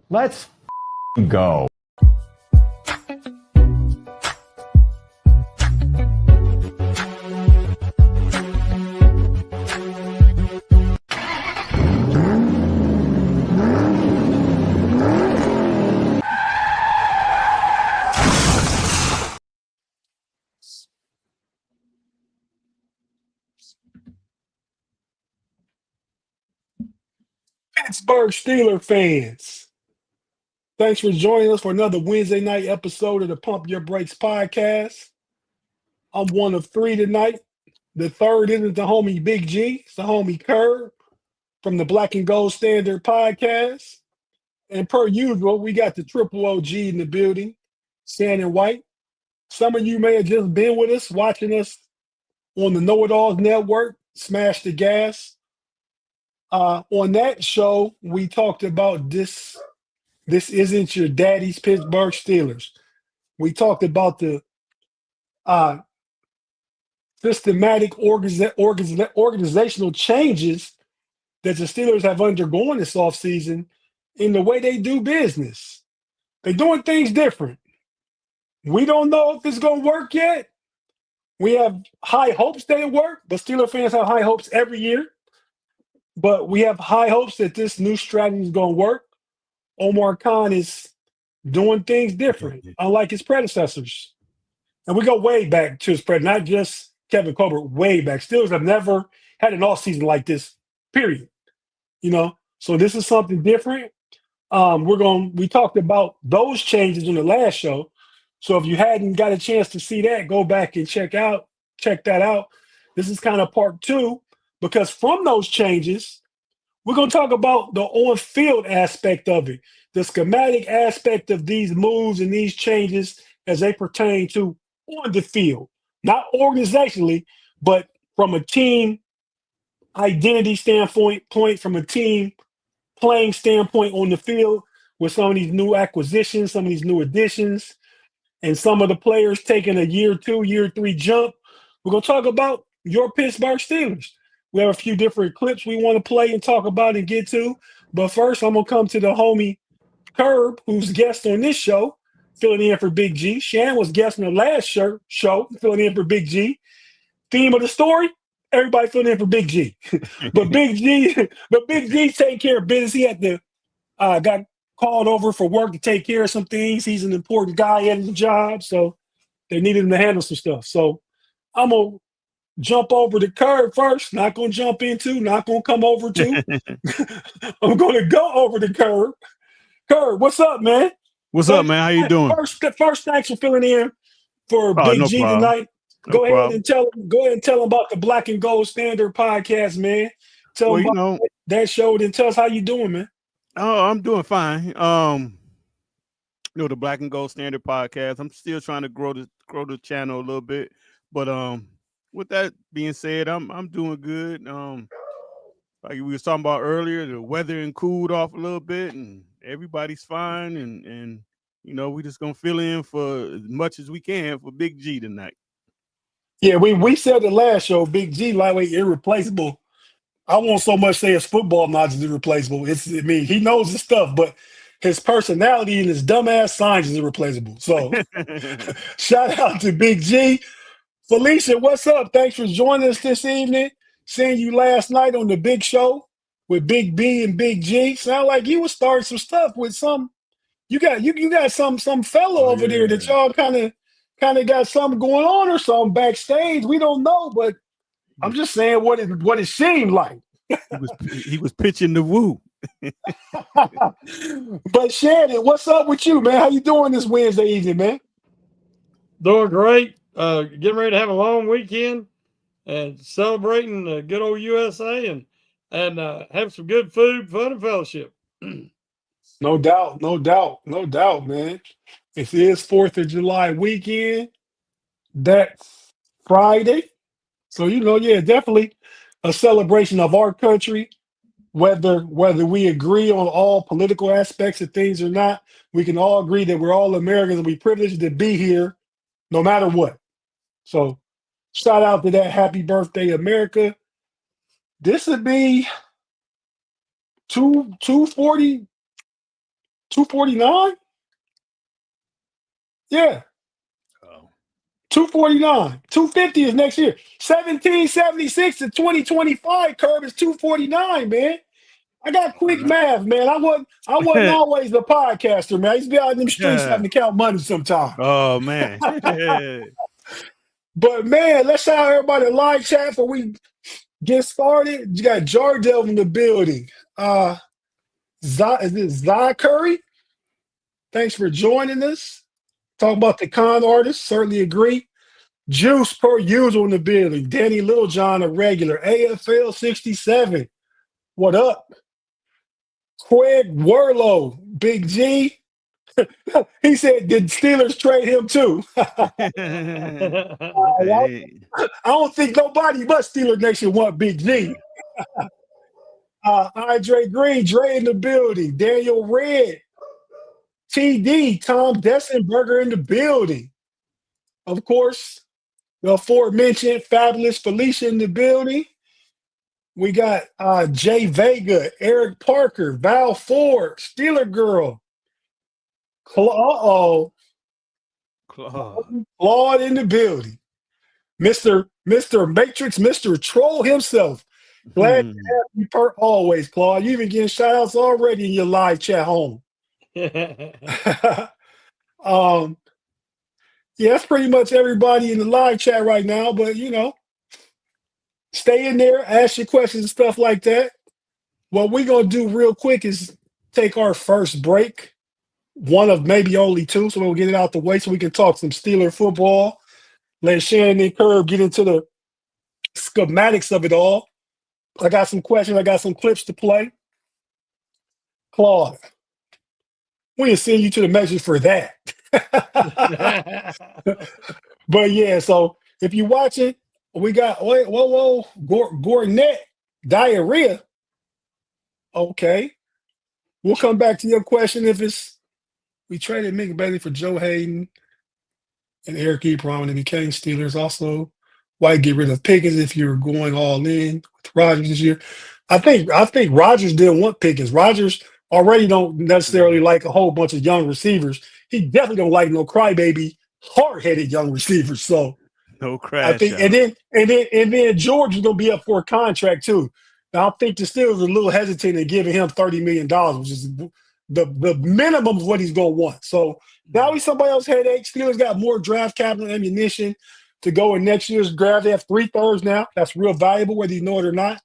Let's go. Pittsburgh Steelers fans, thanks for joining us for another Wednesday night episode of the Pump Your Brakes podcast. I'm one of three tonight. The third isn't the homie Big-G, it's the homie Curb from the Black and Gold Standard podcast. And per usual, we got the triple OG in the building, Shannon White. Some of you may have just been with us, watching us on the KnoItAllz network, Smash the Gas. On that show, we talked about this isn't your daddy's Pittsburgh Steelers. We talked about the systematic organizational changes that the Steelers have undergone this offseason in the way they do business. They're doing things different. We don't know if it's going to work yet. We have high hopes that it work, but Steelers fans have high hopes every year. But we have high hopes that this new strategy is going to work. Omar Khan is doing things different, unlike his predecessors. And we go way back to his predecessor, not just Kevin Colbert, way back. Steelers have never had an offseason like this, period. So this is something different. We talked about those changes in the last show. So if you hadn't got a chance to see that, go back and check that out. This is kind of part two, because from those changes, we're going to talk about the on-field aspect of it, the schematic aspect of these moves and these changes as they pertain to on the field, not organizationally, but from a team identity standpoint, from a team playing standpoint on the field, with some of these new acquisitions, some of these new additions, and some of the players taking a year 2, year 3 jump. We're going to talk about your Pittsburgh Steelers. We have a few different clips we want to play and talk about and get to. But first, I'm going to come to the homie Curb, who's guest on this show, filling in for Big G. Shan was guest on the last show, filling in for Big G. Theme of the story, everybody filling in for Big G. but Big G taking care of business. He had to got called over for work to take care of some things. He's an important guy at his job, so they needed him to handle some stuff. So I'm going to jump over the Curb first. Not going to jump into, not going to come over to. I'm going to go over the Curb. Curb, what's up, man? What's up, man? How you doing? First, thanks for filling in for Big G tonight. Go ahead and tell them about the Black and Gold Standard podcast, man. Tell them about that show, then tell us how you doing, man. Oh, I'm doing fine. The Black and Gold Standard podcast. I'm still trying to grow the channel a little bit, but with that being said, I'm doing good. Like we was talking about earlier, the weather and cooled off a little bit, and everybody's fine, and we just gonna fill in for as much as we can for Big G tonight. Yeah, we said the last show, Big G, lightweight, irreplaceable. I won't so much say his football knowledge is irreplaceable. He knows his stuff, but his personality and his dumbass signs is irreplaceable. So shout out to Big G. Felicia, what's up? Thanks for joining us this evening. Seeing you last night on the big show with Big B and Big G. Sound like you was starting some stuff with some. You got some fellow over there that y'all kind of got something going on or something backstage. We don't know, but I'm just saying what it seemed like. he was pitching the woo. But Shannon, what's up with you, man? How you doing this Wednesday evening, man? Doing great. Getting ready to have a long weekend and celebrating the good old USA and have some good food, fun, and fellowship. No doubt, man. It is 4th of July weekend. That's Friday. So, definitely a celebration of our country. Whether we agree on all political aspects of things or not, we can all agree that we're all Americans and we're privileged to be here no matter what. So shout out to that. Happy birthday, America. This would be 240 249? Yeah. Oh. 249. 250 is next year. 1776 to 2025 curve is 249, man. I got quick math, man. I wasn't always a podcaster, man. I used to be out in them streets having to count money sometimes. Oh man. But man, let's shout out everybody in live chat before we get started. You got Jardel in the building. Is it Zai Curry? Thanks for joining us. Talk about the con artist. Certainly agree. Juice per usual in the building. Danny Littlejohn, a regular. AFL 67. What up? Craig Werlow, Big G. He said, did Steelers trade him too? Hey. I don't think nobody but Steeler Nation want Big G. Andre Green, Dre in the building. Daniel Red, TD, Tom Dessenberger in the building. Of course, the aforementioned Fabulous Felicia in the building. We got Jay Vega, Eric Parker, Val Ford, Steeler Girl. Claude in the building. Mr. Matrix, Mr. Troll himself. Glad to have you per always, Claude. You even getting shout outs already in your live chat home. Yeah, that's pretty much everybody in the live chat right now, but stay in there, ask your questions and stuff like that. What we're gonna do real quick is take our first break. One of maybe only two, so we'll get it out the way so we can talk some Steeler football. Let Shannon and Curb get into the schematics of it all. I got some questions. I got some clips to play. Claude, we didn't send you to the measures for that. But yeah, so if you watch it, we got Gornet diarrhea. Okay. We'll come back to your question if it's we traded Minkah Bailey for Joe Hayden and Eric Ebron and became Steelers. Also, why get rid of Pickens if you're going all in with Rodgers this year? I think Rodgers didn't want Pickens. Rodgers already don't necessarily like a whole bunch of young receivers. He definitely don't like no crybaby, hard-headed young receivers. So no crash. I think, and then George is gonna be up for a contract too. Now I think the Steelers are a little hesitant in giving him $30 million, which is the minimum of what he's gonna want. So now he's somebody else's headache. Steelers got more draft capital ammunition to go in next year's draft. They have 3 thirds now. That's real valuable, whether you know it or not.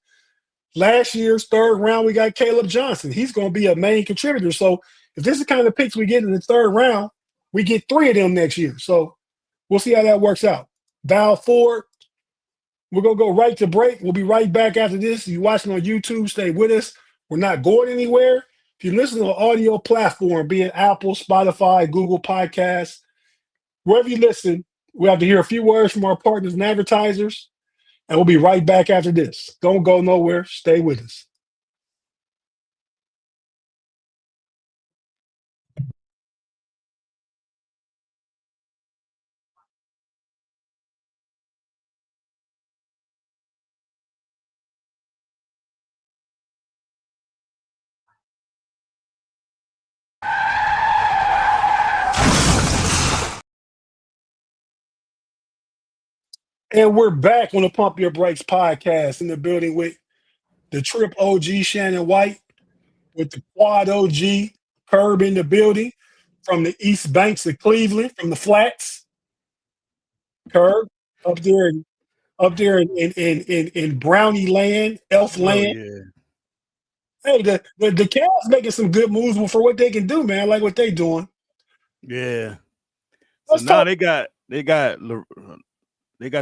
Last year's third round, we got Caleb Johnson. He's going to be a main contributor. So if this is the kind of picks we get in the third round, we get 3 of them next year. So we'll see how that works out. Val Ford, we're going to go right to break. We'll be right back after this. If you're watching on YouTube, stay with us. We're not going anywhere. If you listen to an audio platform, be it Apple, Spotify, Google Podcasts, wherever you listen, we have to hear a few words from our partners and advertisers. And we'll be right back after this. Don't go nowhere. Stay with us. And we're back on the Pump Your Brakes podcast in the building with the Trip OG Shannon White, with the Quad OG Curb in the building from the East Banks of Cleveland, from the Flats. Curb up there in Brownie Land, Elf Land. Yeah. Hey, the Cavs making some good moves for what they can do, man. I like what they doing. Yeah. So now they got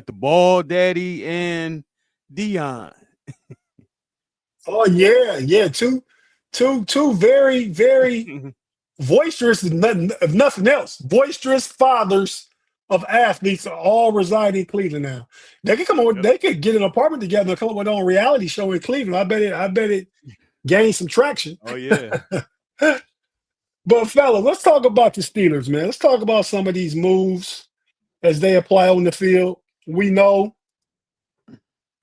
the Ball Daddy and Dion. Oh yeah. Two very, very boisterous, if nothing else, boisterous fathers of athletes are all reside in Cleveland now. They could come on, they could get an apartment together and come up with their own reality show in Cleveland. I bet it gained some traction. Oh yeah. But fella, let's talk about the Steelers, man. Let's talk about some of these moves as they apply on the field. We know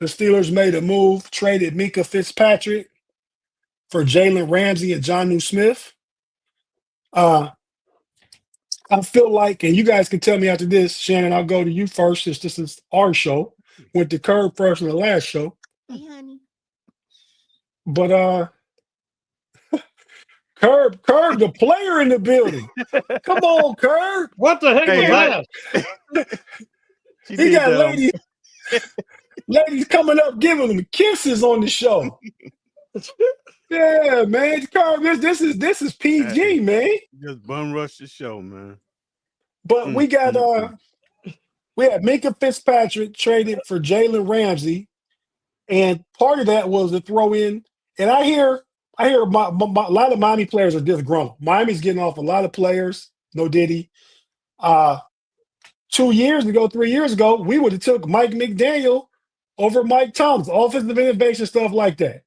the Steelers made a move, traded Minkah Fitzpatrick for Jalen Ramsey and Johnnu Smith. I feel like, and you guys can tell me after this, Shannon, I'll go to you first since this is our show. Went to Curb first in the last show. Hey, honey. But Curb, the player in the building. Come on, Curb. What the heck Hey, was that? She He did got that. ladies coming up giving him kisses on the show. Yeah, man. Curb, this is PG, man. Just bum rush the show, man. But we got we had Minkah Fitzpatrick traded for Jalen Ramsey, and part of that was to throw in. And I hear a lot of Miami players are disgruntled. Miami's getting off a lot of players. No Diddy. 3 years ago, we would have took Mike McDaniel over Mike Thomas, offensive innovation, stuff like that.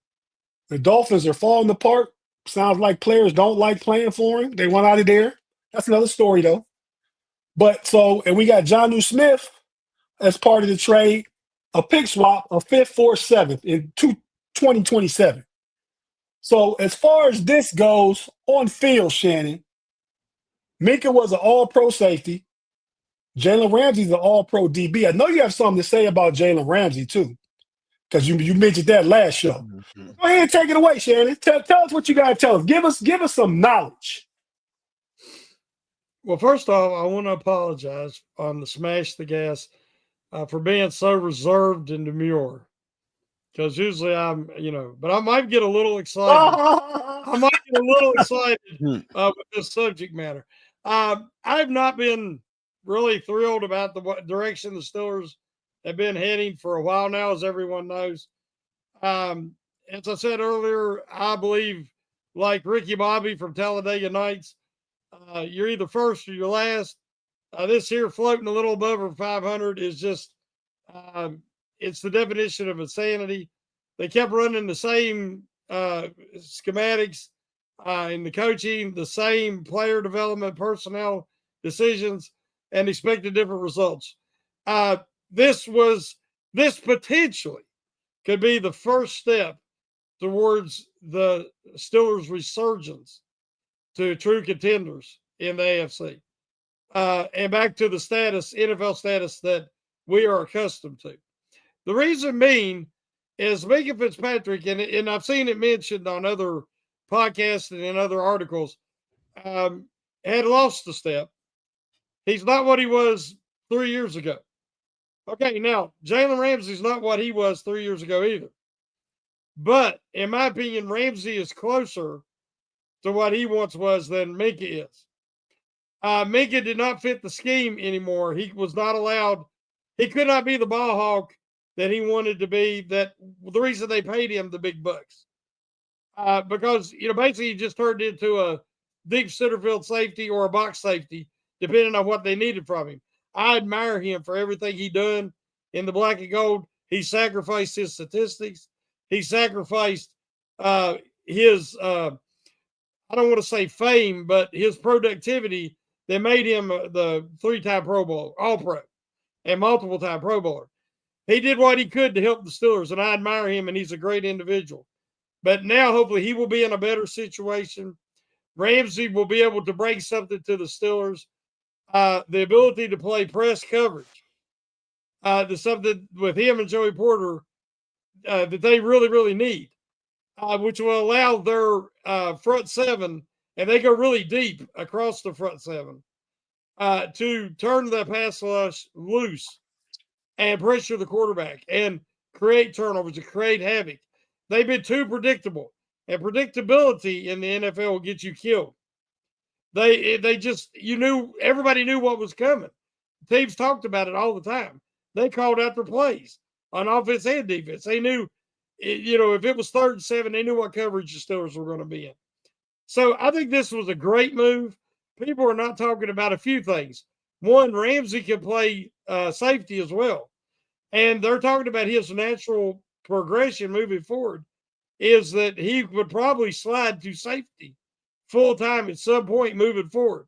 The Dolphins are falling apart. Sounds like players don't like playing for him. They want out of there. That's another story, though. And we got Johnnu Smith as part of the trade, a pick swap, a 5th, 4th, 7th in 2027. So as far as this goes on field, Shannon, Minkah was an all-pro safety. Jalen Ramsey's an all-pro DB. I know you have something to say about Jalen Ramsey, too, because you mentioned that last show. Go ahead and take it away, Shannon. Tell us what you got to tell us. Give us some knowledge. Well, first off, I want to apologize on the Smash the Gas for being so reserved and demure. Because usually but I might get a little excited. With this subject matter. I've not been really thrilled about the direction the Steelers have been heading for a while now, as everyone knows. As I said earlier, I believe, like Ricky Bobby from Talladega Nights, you're either first or you're last. This here floating a little above 500 is just, it's the definition of insanity. They kept running the same schematics in the coaching, the same player development, personnel decisions, and expected different results. This potentially could be the first step towards the Steelers' resurgence to true contenders in the AFC. And back to the NFL status that we are accustomed to. The reason being is Minkah Fitzpatrick, and I've seen it mentioned on other podcasts and in other articles, had lost a step. He's not what he was 3 years ago. Okay, now, Jalen Ramsey's not what he was 3 years ago either. But, in my opinion, Ramsey is closer to what he once was than Minkah is. Minkah did not fit the scheme anymore. He was not allowed. He could not be the ball hawk that he wanted to be. That the reason they paid him the big bucks, because basically he just turned into a deep center field safety or a box safety, depending on what they needed from him. I admire him for everything he done in the black and gold. He sacrificed his statistics. He sacrificed his. I don't want to say fame, but his productivity that made him the 3-time Pro Bowler, All-Pro, and multiple-time Pro Bowler. He did what he could to help the Steelers, and I admire him, and he's a great individual. But now, hopefully, he will be in a better situation. Ramsey will be able to bring something to the Steelers. The ability to play press coverage. There's something with him and Joey Porter that they really, really need. Which will allow their front seven, and they go really deep across the front seven, to turn the pass rush loose and pressure the quarterback and create turnovers and create havoc. They've been too predictable, and predictability in the NFL will get you killed. Everybody knew what was coming. Teams talked about it all the time. They called out their plays on offense and defense. They knew. If it was 3rd and 7, they knew what coverage the Steelers were going to be in. So I think this was a great move. People are not talking about a few things. One, Ramsey can play safety as well. And they're talking about his natural progression moving forward is that he would probably slide to safety full-time at some point moving forward,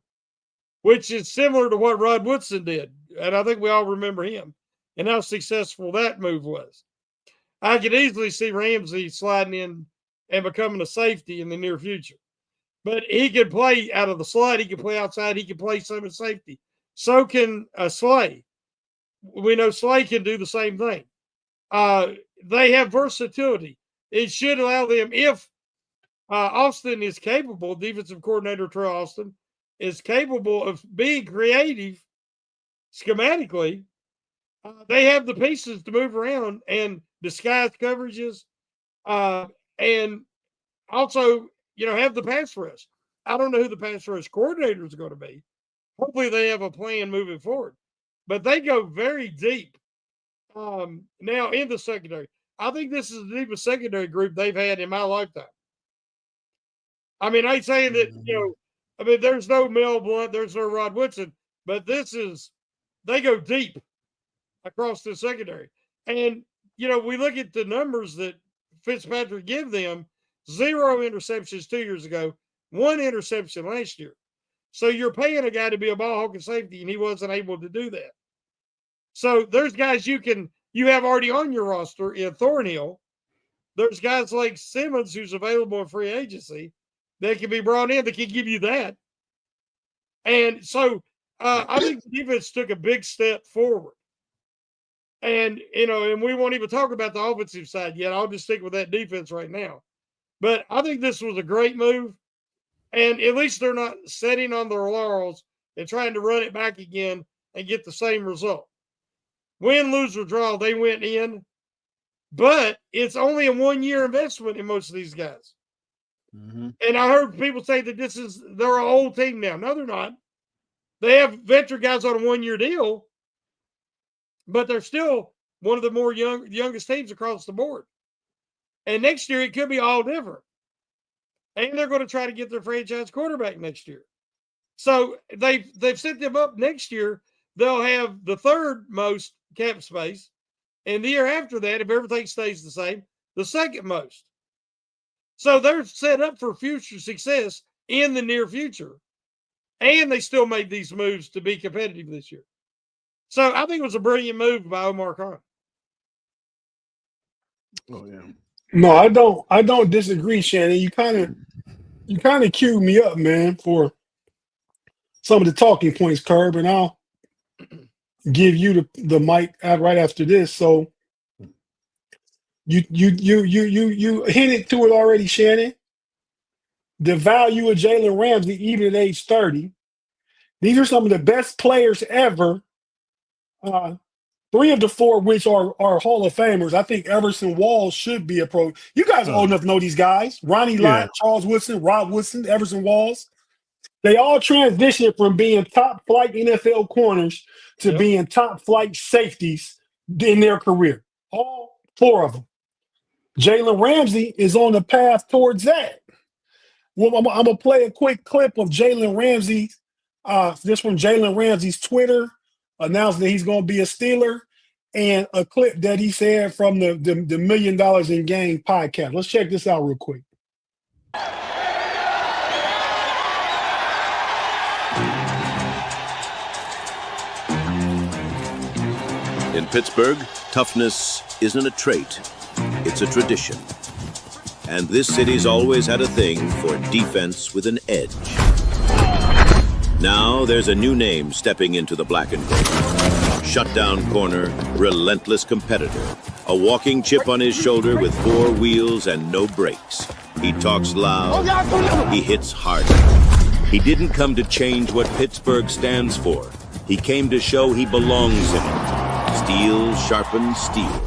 which is similar to what Rod Woodson did. And I think we all remember him and how successful that move was. I could easily see Ramsey sliding in and becoming a safety in the near future. But he can play out of the slot. He can play outside. He can play some in safety. So can Slay. We know Slay can do the same thing. They have versatility. It should allow them, if Austin is capable, defensive coordinator Troy Austin is capable of being creative schematically, they have the pieces to move around and disguise coverages, and also, have the pass rush. I don't know who the pass rush coordinator is going to be. Hopefully they have a plan moving forward. But they go very deep now in the secondary. I think this is the deepest secondary group they've had in my lifetime. I mean, I ain't saying that, there's no Mel Blount, there's no Rod Woodson, but they go deep across the secondary. And, we look at the numbers that Fitzpatrick give them, 0 interceptions 2 years ago, 1 interception last year. So you're paying a guy to be a ball hawking safety, and he wasn't able to do that. So there's guys you have already on your roster in Thornhill. There's guys like Simmons, who's available in free agency, that can be brought in that can give you that. And so I think the defense took a big step forward. And, and we won't even talk about the offensive side yet. I'll just stick with that defense right now. But I think this was a great move. And at least they're not sitting on their laurels and trying to run it back again and get the same result. Win, lose, or draw, they went in. But it's only a 1-year investment in most of these guys. Mm-hmm. And I heard people say that they're an old team now. No, they're not. They have veteran guys on a 1-year deal, but they're still one of the more youngest teams across the board. And next year, it could be all different. And they're going to try to get their franchise quarterback next year. So they've set them up next year. They'll have the third most cap space. And the year after that, if everything stays the same, the second most. So they're set up for future success in the near future. And they still made these moves to be competitive this year. So I think it was a brilliant move by Omar Khan. Oh, yeah. No, I don't disagree, Shannon. You kind of queued me up, man, for some of the talking points, Curb, and I'll give you the mic right after this. So you hinted to it already, Shannon. The value of Jalen Ramsey, even at age 30. These are some of the best players ever. 3 of the 4, which are Hall of Famers. I think Everson Walls should be a pro. You guys are old enough to know these guys. Ronnie Lott, Charles Woodson, Rob Woodson, Everson Walls. They all transitioned from being top flight NFL corners to being top flight safeties in their career. All 4 of them. Jalen Ramsey is on the path towards that. Well, I'm going to play a quick clip of Jalen Ramsey. This from Jalen Ramsey's Twitter, announcing that he's going to be a Steeler, and a clip that he said from the $1 Million in Game podcast. Let's check this out real quick. In Pittsburgh, toughness isn't a trait, it's a tradition. And this city's always had a thing for defense with an edge. Now there's a new name stepping into the black and gold. Shutdown corner, relentless competitor. A walking chip on his shoulder with 4 wheels and no brakes. He talks loud, he hits hard. He didn't come to change what Pittsburgh stands for. He came to show he belongs in it. Steel sharpens steel.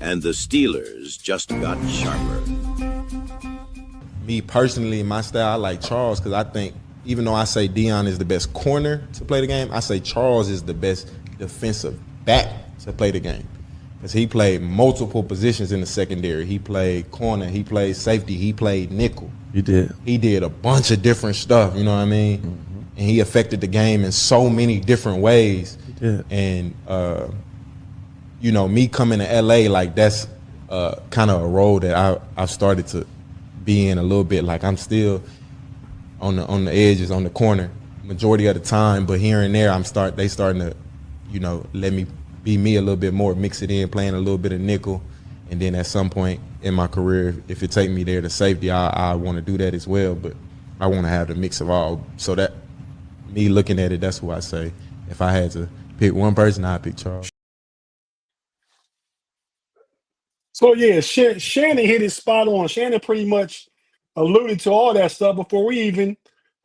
And the Steelers just got sharper. Me personally, my style, I like Charles, because I think even though I say Deion is the best corner to play the game, I say Charles is the best defensive back to play the game. Because he played multiple positions in the secondary. He played corner, he played safety, he played nickel. He did. He did a bunch of different stuff, you know what I mean? Mm-hmm. And he affected the game in so many different ways. He did. And, me coming to LA, like that's kind of a role that I've started to be in a little bit. Like I'm still on the edges, on the corner, majority of the time. But here and there, they starting to, let me be me a little bit more, mix it in, playing a little bit of nickel, and then at some point in my career, if it take me there to safety, I want to do that as well. But I want to have the mix of all. So that me looking at it, that's who I say. If I had to pick one person, I'd pick Charles. So yeah, Shannon hit his spot on. Shannon pretty much alluded to all that stuff before we even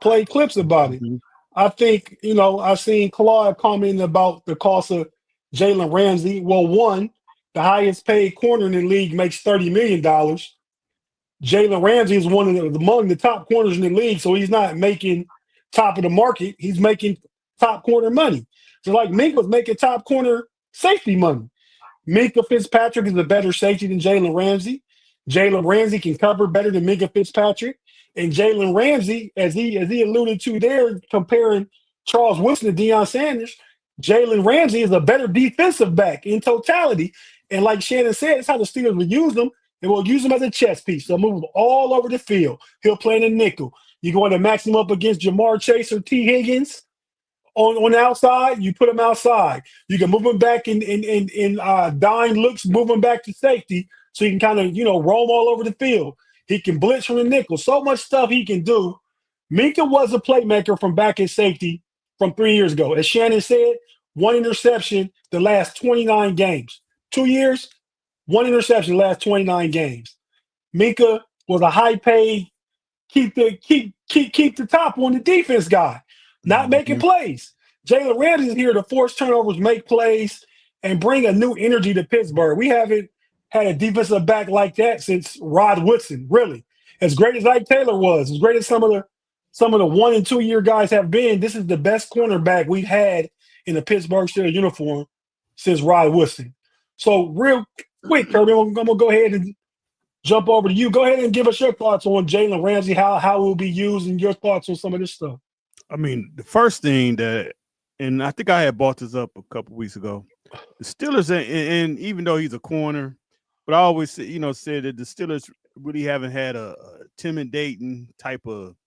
played clips about it. Mhm. I think, I've seen Claude commenting about the cost of Jalen Ramsey. Well, one, the highest paid corner in the league makes $30 million. Jalen Ramsey is one of among the top corners in the league, so he's not making top of the market. He's making top corner money. So like Minkah was making top corner safety money. Minkah Fitzpatrick is a better safety than Jalen Ramsey. Jalen Ramsey can cover better than Minkah Fitzpatrick. And Jalen Ramsey, as he alluded to there, comparing Charles Woodson to Deion Sanders, Jalen Ramsey is a better defensive back in totality. And like Shannon said, it's how the Steelers will use them. They will use him as a chess piece. They'll move him all over the field. He'll play in a nickel. You're going to match him up against Jamar Chase or T. Higgins on the outside. You put him outside. You can move him back in dying looks, move him back to safety so he can kind of, roam all over the field. He can blitz from the nickel. So much stuff he can do. Minkah was a playmaker from back in safety from 3 years ago. As Shannon said, one interception the last 29 games. 2 years, one interception the last 29 games. Minkah was a high-paid, keep the top on the defense guy, not making plays. Jalen Ramsey is here to force turnovers, make plays, and bring a new energy to Pittsburgh. We haven't had a defensive back like that since Rod Woodson, really. As great as Ike Taylor was, as great as some of the 1 and 2 year guys have been, this is the best cornerback we've had in the Pittsburgh Steelers uniform since Rod Woodson. So real quick, Kirby, I'm going to go ahead and jump over to you. Go ahead and give us your thoughts on Jalen Ramsey, how it will be used, and your thoughts on some of this stuff. I mean, the first thing that, and I think I had brought this up a couple weeks ago, the Steelers, and even though he's a corner, but I always said that the Steelers really haven't had a intimidating type of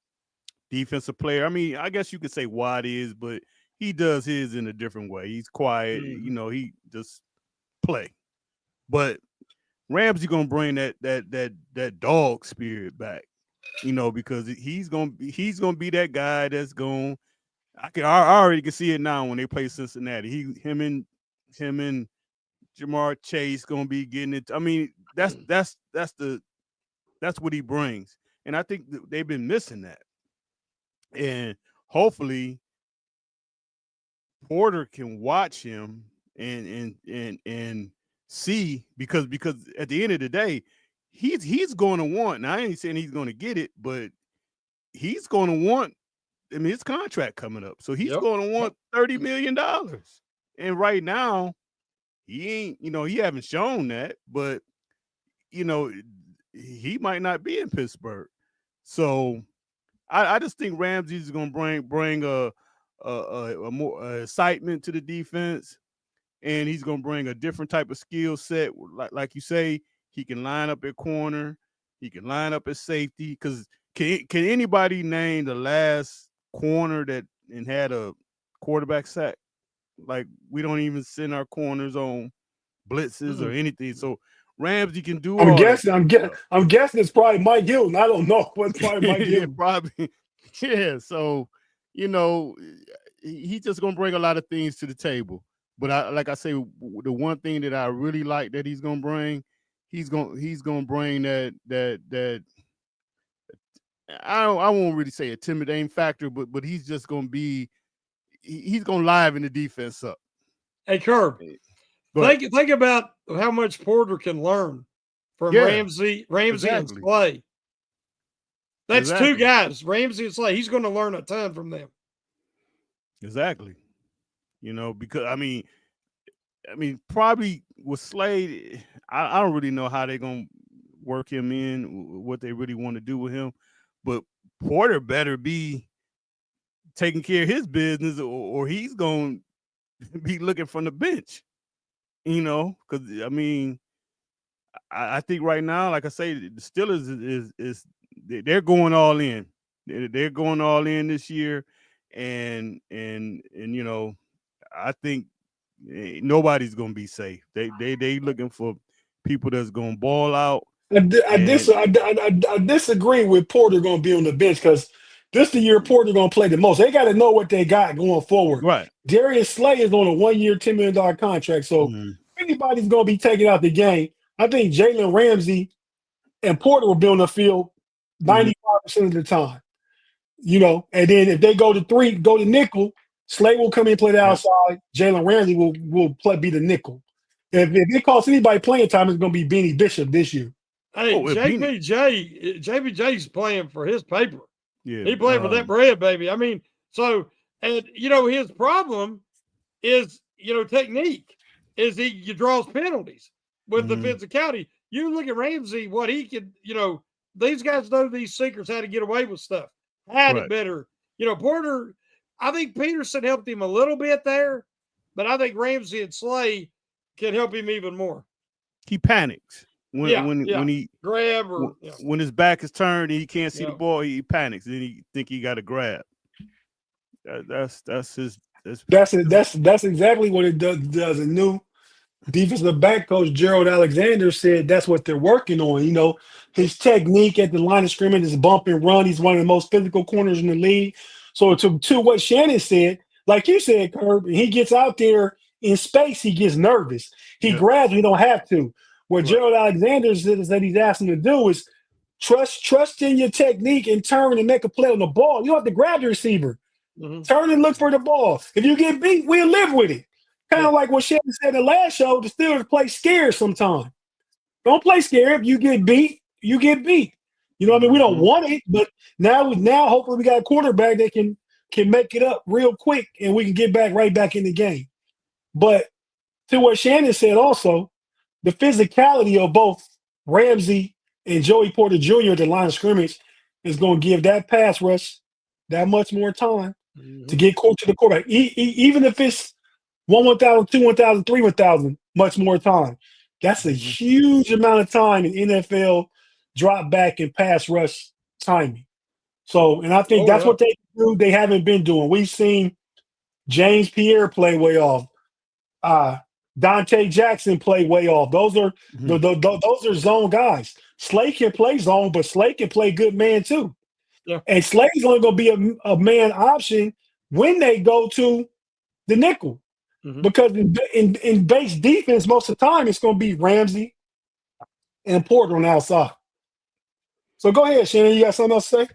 defensive player. I mean, I guess you could say Watt is, but he does his in a different way. He's quiet, he just play. But Ramsey gonna bring that dog spirit back, because he's gonna be that guy that's going. I already can see it now when they play Cincinnati. Him and Jamar Chase gonna be getting it. I mean, that's what he brings, and I think they've been missing that. And hopefully, Porter can watch him and see because at the end of the day, he's going to want. Now I ain't saying he's going to get it, but he's going to want. I mean, his contract coming up, so he's going to want $30 million. And right now, he ain't. He haven't shown that, but he might not be in Pittsburgh. So I just think Ramsey's going to bring a more excitement to the defense, and he's going to bring a different type of skill set. Like you say, he can line up at corner, he can line up at safety. Because can anybody name the last corner that had a quarterback sack? Like, we don't even send our corners on blitzes or anything. So Ramsey can do. I'm guessing it's probably Mike Hilton. I don't know, but it's probably Mike Hilton. Probably. Yeah. So he's just gonna bring a lot of things to the table. But like I say, the one thing that I really like that he's gonna bring, he's gonna bring that. I won't really say intimidating factor, but he's just gonna be. He's gonna liven the defense up. Hey, Curb, think about how much Porter can learn from Ramsey and Slay. That's two guys, Ramsey and Slay. He's going to learn a ton from them. Exactly. Because I mean, probably with Slade, I don't really know how they're gonna work him in, what they really want to do with him, but Porter better be taking care of his business, or he's gonna be looking from the bench. Because I mean, I think right now, like I say, the Steelers is they're going all in. They're going all in this year, and I think nobody's gonna be safe. They looking for people that's gonna ball out. I disagree with Porter going to be on the bench because this is the year Porter going to play the most. They got to know what they got going forward. Right. Darius Slay is on a 1-year, $10 million contract. So if anybody's going to be taking out the game, I think Jalen Ramsey and Porter will be on the field 95% of the time. You know, and then if they go to nickel, Slay will come in and play the outside. Jalen Ramsey will be the nickel. If it costs anybody playing time, it's going to be Benny Bishop this year. Hey, JBJ's playing for his paper. Yeah, he playing for that bread, baby. I mean, so, and, you know, his problem is, you know, technique, is he draws penalties with the physicality. You look at Ramsey, what he could, you know, these guys know these secrets, how to get away with stuff. Had it better. You know, Porter, I think Peterson helped him a little bit there, but I think Ramsey and Slay can help him even more. He panics when he grab or when his back is turned and he can't see the ball, he panics. Then he think he got to grab. That's exactly what it does. A new defensive back coach Gerald Alexander said that's what they're working on. You know, his technique at the line of scrimmage is bump and run. He's one of the most physical corners in the league. So to what Shannon said, like you said, Curb, he gets out there in space, he gets nervous. He grabs, he don't have to. What Gerald Alexander said is that he's asking him to do is trust in your technique and turn and make a play on the ball. You don't have to grab the receiver. Turn and look for the ball. If you get beat, we'll live with it. Kind of like what Shannon said in the last show, the Steelers play scared sometimes. Don't play scared. If you get beat, you get beat. You know what I mean? We don't want it, but now hopefully we got a quarterback that can make it up real quick and we can get right back in the game. But to what Shannon said also, the physicality of both Ramsey and Joey Porter Jr. at the line of scrimmage is going to give that pass rush that much more time to get close to the quarterback. Even if it's 1,000, 2,000, 3,000, much more time. That's a huge amount of time in NFL drop back and pass rush timing. So, and I think that's what they do. They haven't been doing. We've seen James Pierre play way off. Dante Jackson play way off. Those are those are zone guys. Slay can play zone, but Slay can play good man too. Yeah. And Slay's only going to be a man option when they go to the nickel. Because in base defense, most of the time, it's going to be Ramsey and Porter on the outside. So go ahead, Shannon. You got something else to say?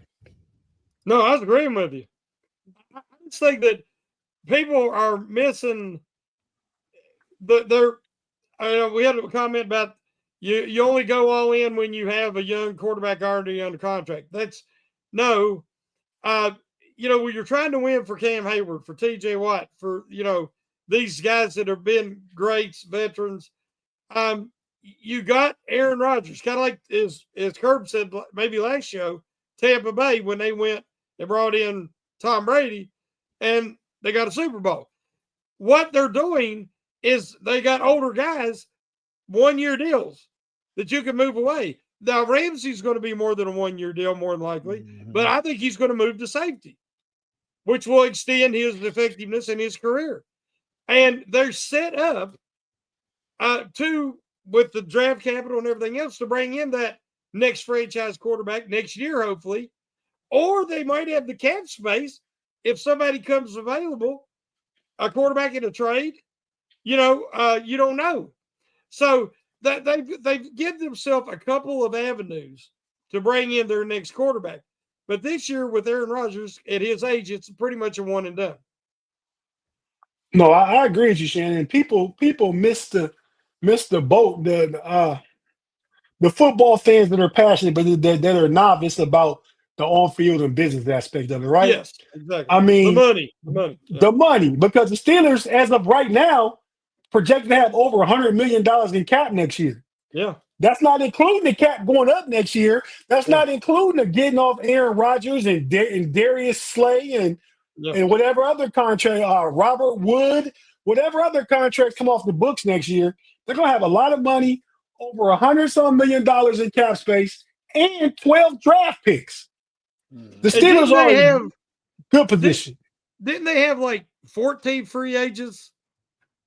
No, I was agreeing with you. I just think that people are missing we had a comment about you only go all in when you have a young quarterback already under contract. That's no. You know, when you're trying to win for Cam Hayward, for TJ Watt, for, you know, these guys that have been greats, veterans, you got Aaron Rodgers, kind of like as Curb said maybe last show, Tampa Bay, when they brought in Tom Brady and they got a Super Bowl. What they're doing is they got older guys, 1-year deals that you can move away. Now, Ramsey's going to be more than a 1-year deal, more than likely, but I think he's going to move to safety, which will extend his effectiveness in his career. And they're set up with the draft capital and everything else to bring in that next franchise quarterback next year, hopefully. Or they might have the cap space if somebody comes available, a quarterback in a trade. You know, you don't know. So that they've given themselves a couple of avenues to bring in their next quarterback. But this year with Aaron Rodgers at his age, it's pretty much a one and done. No, I agree with you, Shannon. People miss the boat. The football fans that are passionate, but that are novice about the on-field and business aspect of it, right? Yes, exactly. I mean, the money, because the Steelers, as of right now, projected to have over $100 million in cap next year. Yeah. That's not including the cap going up next year. That's not including the getting off Aaron Rodgers and Darius Slay and whatever other contract, Robert Wood, whatever other contracts come off the books next year. They're going to have a lot of money, over $100-some million in cap space, and 12 draft picks. The Steelers are in good position. Didn't they have like 14 free agents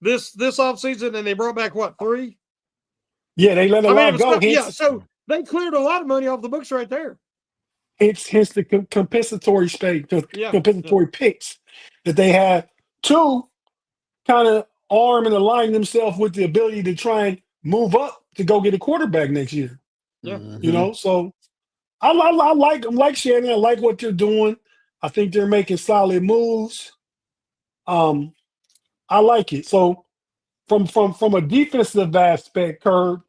this offseason, and they brought back, what, 3? Yeah, they let a lot go. Yeah, so they cleared a lot of money off the books right there. hence the compensatory space, the compensatory picks that they have to kind of arm and align themselves with the ability to try and move up to go get a quarterback next year. Yeah. You know, so I like Shannon. I like what they're doing. I think they're making solid moves. I like it. So from a defensive aspect, Curb,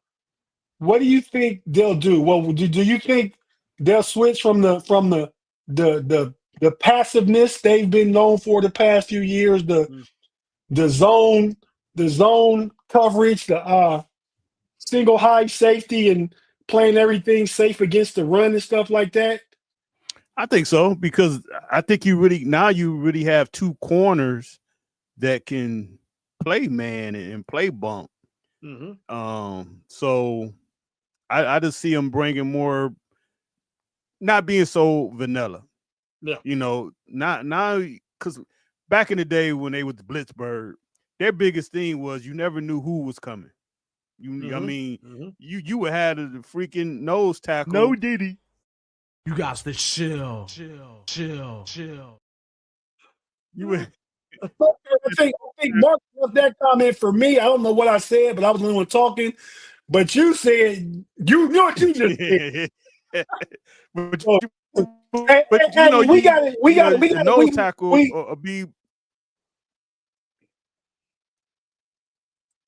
what do you think they'll do? Well, do you think they'll switch from the passiveness they've been known for the past few years, the zone coverage, the single high safety, and playing everything safe against the run and stuff like that? I think so, because I think you really have two corners that can play man and play bump. So I just see them bringing more, not being so vanilla. Yeah. You know, not now, because back in the day when they was the Blitzbird, their biggest thing was you never knew who was coming. I mean, you would have the freaking nose tackle. No Diddy. You got to chill. You would. I think Mark left that comment for me. I don't know what I said, but I was the only one talking. But you said you know what you just said. but we got it. Nose tackle or be.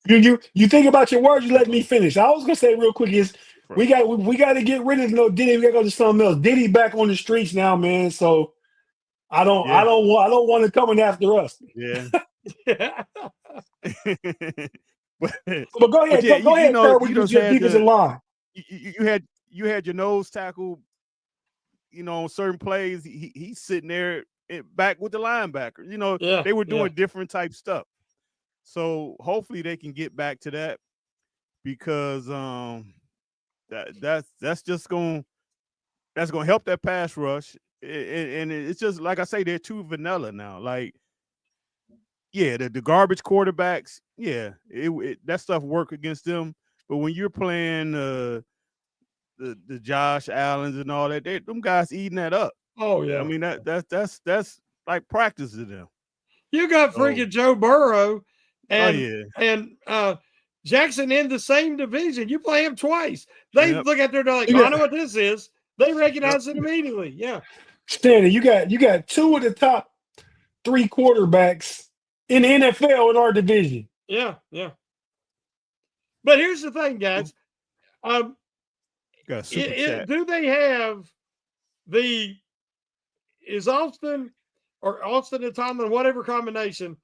You think about your words. You let me finish. I was gonna say real quick is we got to get rid of no Diddy. We got to go to something else. Diddy back on the streets now, man. So I don't want it coming after us. Yeah. but go ahead. Go ahead, Kurt. We just defensive line. You had your nose tackle. You know, on certain plays, he's sitting there back with the linebacker. You know, they were doing different type stuff. So hopefully they can get back to that, because that's just gonna help that pass rush. And it's just like I say, they're too vanilla now. Like, the garbage quarterbacks, that stuff work against them. But when you're playing the Josh Allens and all that, them guys eating that up. Oh yeah, I mean that's like practice to them. You got freaking Joe Burrow and Jackson in the same division. You play him twice. They look at there, they're like, I know what this is. They recognize it immediately. Yeah. Stanley, you got two of the top three quarterbacks in the NFL in our division. Yeah. But here's the thing, guys. Do they have is Austin and Tomlin, whatever combination,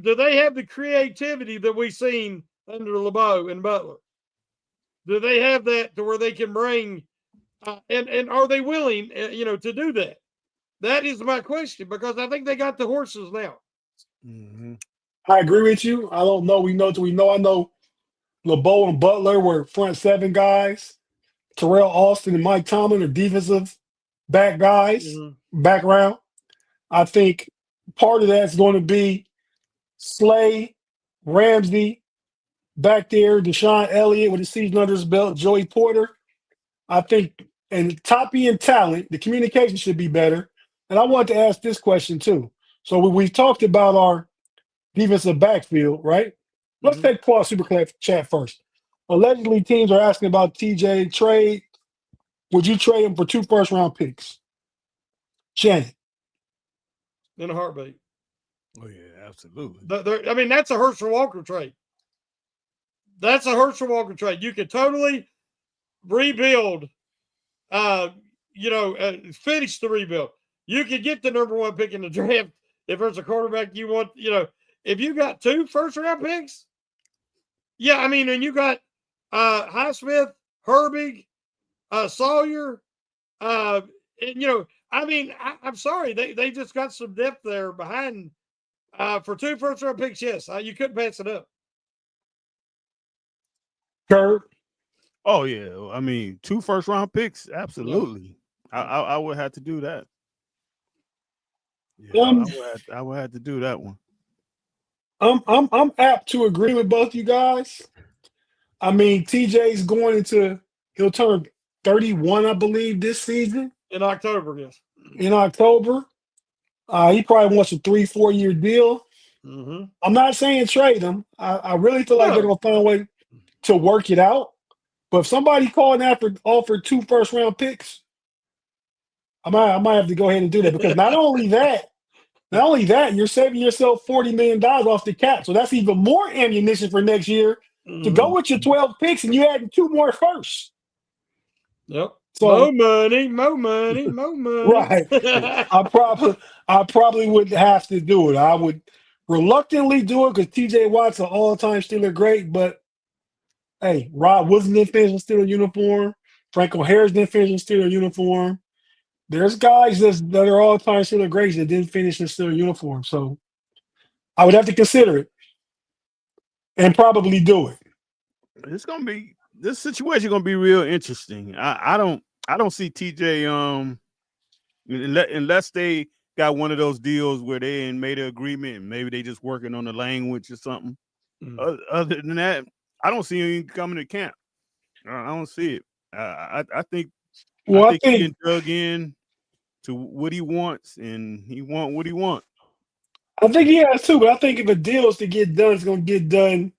do they have the creativity that we've seen under LeBeau and Butler? Do they have that to where they can bring and are they willing, to do that? That is my question, because I think they got the horses now. I agree with you. I don't know. I know LeBeau and Butler were front seven guys. Terrell Austin and Mike Tomlin are defensive back guys, background. I think part of that's going to be Slay, Ramsey, back there, Deshaun Elliott with a season under his belt, Joey Porter. I think, and top end talent, the communication should be better. And I wanted to ask this question too. So we've talked about our defensive backfield, right? Let's take Paul Super Chat first. Allegedly, teams are asking about TJ trade. Would you trade him for 2 first-round picks? Shannon. In a heartbeat. Oh, yeah, absolutely. I mean, that's a Herschel Walker trade. You could totally rebuild, finish the rebuild. You could get the number 1 pick in the draft if there's a quarterback you want, if you got 2 first-round picks. Yeah, I mean, and you got Highsmith, Herbig, Sawyer, I'm sorry, they just got some depth there behind for 2 first-round picks. Yes, you couldn't pass it up. Kurt. Oh yeah, I mean 2 first-round picks, absolutely. Yeah. I would have to do that. Yeah, I would have to do that one. I'm apt to agree with both you guys. I mean, TJ's he'll turn 31, I believe, this season. In October, yes. In October. He probably wants a 3-4 year deal. Mm-hmm. I'm not saying trade him. I really feel like they're No. gonna find a way to work it out. But if somebody called after offered 2 first-round picks, I might have to go ahead and do that because not only that, you're saving yourself $40 million off the cap. So that's even more ammunition for next year to go with your 12 picks, and you add 2 more first. Yep. So More money. right. I probably would have to do it. I would reluctantly do it because TJ Watt's an all-time Steeler great, but hey, Rod Wilson didn't finish in Steeler uniform. Franco Harris didn't finish in Steeler uniform. There's guys that are all-time Steeler greats that didn't finish in Steeler uniform. So I would have to consider it and probably do it. It's gonna be this situation gonna be real interesting. I don't see TJ unless they got one of those deals where they made an agreement and maybe they just working on the language or something. Other than that, I don't see him coming to camp. I don't see it. I think he's getting dug in to what he wants, and he want what he wants. I think he has too, but I think if a deal is to get done, it's going to get done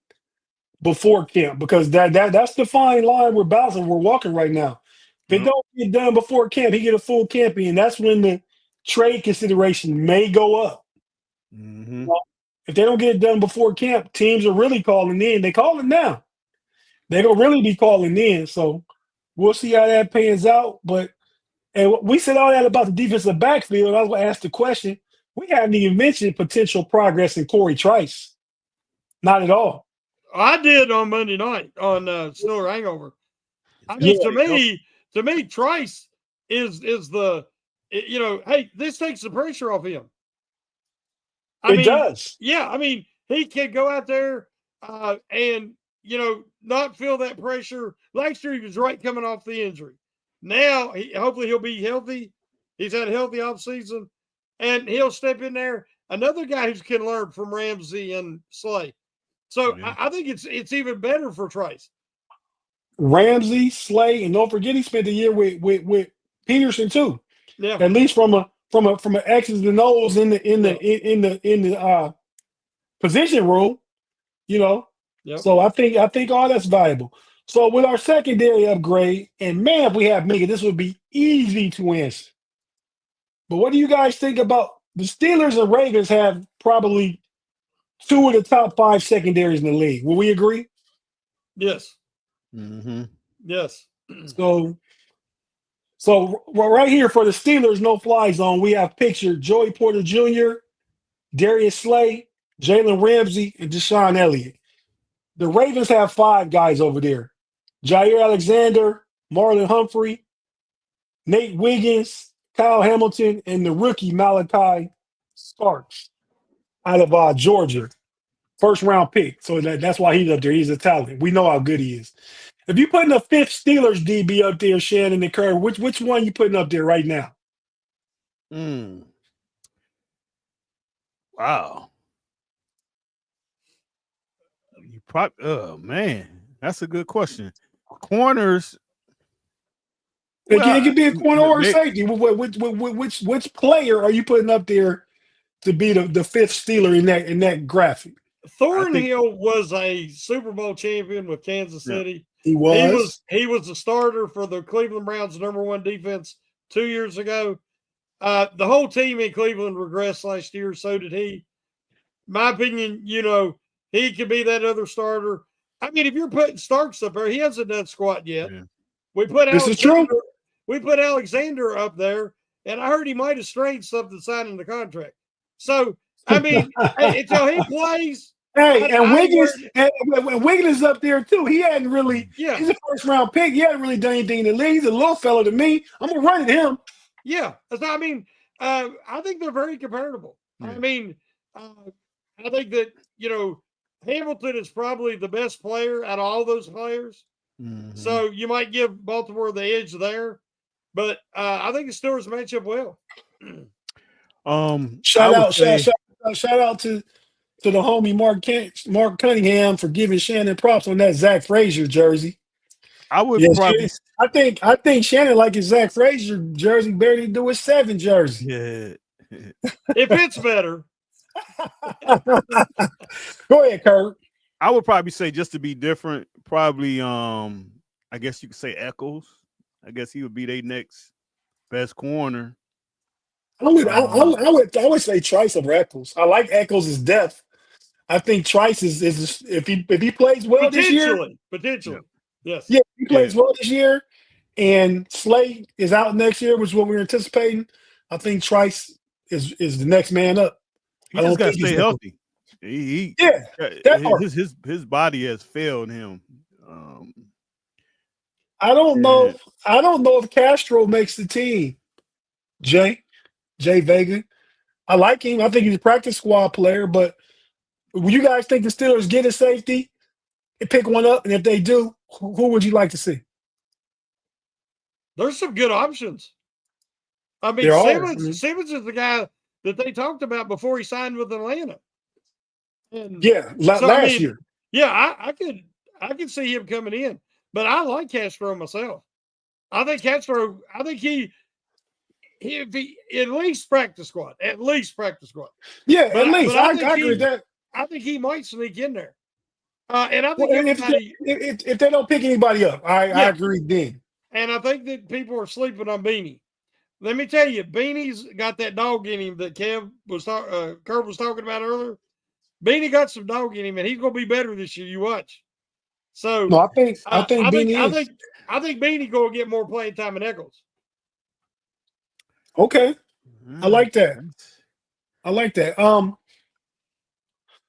before camp because that's the fine line we're walking right now. If it don't get done before camp, he get a full camp in. That's when the trade consideration may go up. Mm-hmm. If they don't get it done before camp, teams are really calling in. They call it now. They're going to really be calling in. So we'll see how that pans out. And we said all that about the defensive backfield. I was going to ask the question. We haven't even mentioned potential progress in Corey Trice. Not at all. I did on Monday night on Steeler Hangover. I mean, to me, Trice is the, hey, this takes the pressure off him. It does. Yeah, I mean, he can go out there and, not feel that pressure. Last year, he was right coming off the injury. Now, hopefully he'll be healthy. He's had a healthy offseason, and he'll step in there. Another guy who can learn from Ramsey and Slay. So I think it's even better for Trice. Ramsey, Slay, and don't forget he spent the year with Peterson too. Yeah, at least from an X's and O's in the position room, Yep. So I think all that's valuable. So with our secondary upgrade, and man, if we have Minkah, this would be easy to answer. But what do you guys think about the Steelers and Ravens have probably 2 of the top 5 secondaries in the league? Will we agree? Yes. Mm-hmm. Yes. So right here for the Steelers, no fly zone, we have pictured Joey Porter Jr., Darius Slay, Jalen Ramsey, and Deshaun Elliott. The Ravens have 5 guys over there. Jair Alexander, Marlon Humphrey, Nate Wiggins, Kyle Hamilton, and the rookie Malachi Starks out of Georgia. First-round pick. So that's why he's up there. He's a talent. We know how good he is. If you're putting a 5th Steelers DB up there, Shannon and Kerr, which one you putting up there right now? Wow. Oh man, that's a good question. Corners. It could be a corner or a safety. Which player are you putting up there to be the 5th Steeler in that graphic? Thornhill was a Super Bowl champion with Kansas City. He was. He was a starter for the Cleveland Browns' #1 defense 2 years ago. The whole team in Cleveland regressed last year. So did he. My opinion, he could be that other starter. I mean, if you're putting Starks up there, he hasn't done squat yet. Yeah. This is true. We put Alexander up there, and I heard he might have strained something signing the contract. So, I mean, until he plays. Hey, and Wiggins is up there too. He hadn't really. Yeah. He's a first-round pick. He hadn't really done anything in the league. He's a little fella to me. I'm gonna run at him. Yeah. I mean, I think they're very comparable. Yeah. I mean, I think that Hamilton is probably the best player out of all those players. Mm-hmm. So you might give Baltimore the edge there, but I think the Steelers match up well. Shout out to the homie Mark Cunningham for giving Shannon props on that Zach Frazier jersey. I would Yeah, probably. I think Shannon like his Zach Frazier jersey better than do his 7 jersey. Yeah. If it's better. Go ahead, Kurt. I would probably say, just to be different, probably I guess you could say Eccles. I guess he would be their next best corner. I would say Trice over Eccles. I like Eccles' depth. I think Trice is if he plays well this year. Potentially. Yes. Yeah, if he plays well this year, and Slay is out next year, which is what we're anticipating. I think Trice is the next man up. He just got to stay healthy. His body has failed him. I don't know if Castro makes the team. Jay Vega. I like him. I think he's a practice squad player, but would you guys think the Steelers get a safety and pick one up? And if they do, who would you like to see? There's some good options. I mean, Simmons is the guy that they talked about before he signed with Atlanta. And last year. Yeah, I could see him coming in. But I like Castro myself. I think he at least practice squad. At least practice squad. Yeah, at least. I agree with that. I think he might sneak in there. And I think if they don't pick anybody up, I agree then. And I think that people are sleeping on Beanie. Let me tell you, Beanie's got that dog in him that Kurt was talking about earlier. Beanie got some dog in him, and he's going to be better this year. You watch. So no, I think Beanie I think Beanie going to get more playing time than Eccles. Okay, I like that.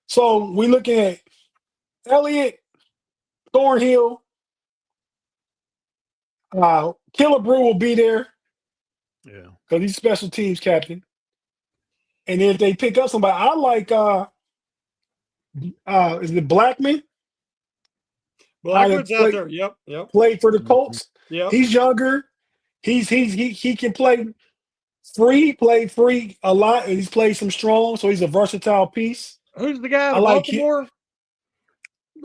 So we're looking at Elliott, Thornhill, Killebrew will be there. Yeah, because he's special teams captain. And then if they pick up somebody, I like is it Blackman? Blackman's out there. Yep. Played for the Colts. Yep. He's younger. He can play free, played free a lot, and he's played some strong, so he's a versatile piece. Who's the guy? I like Baltimore?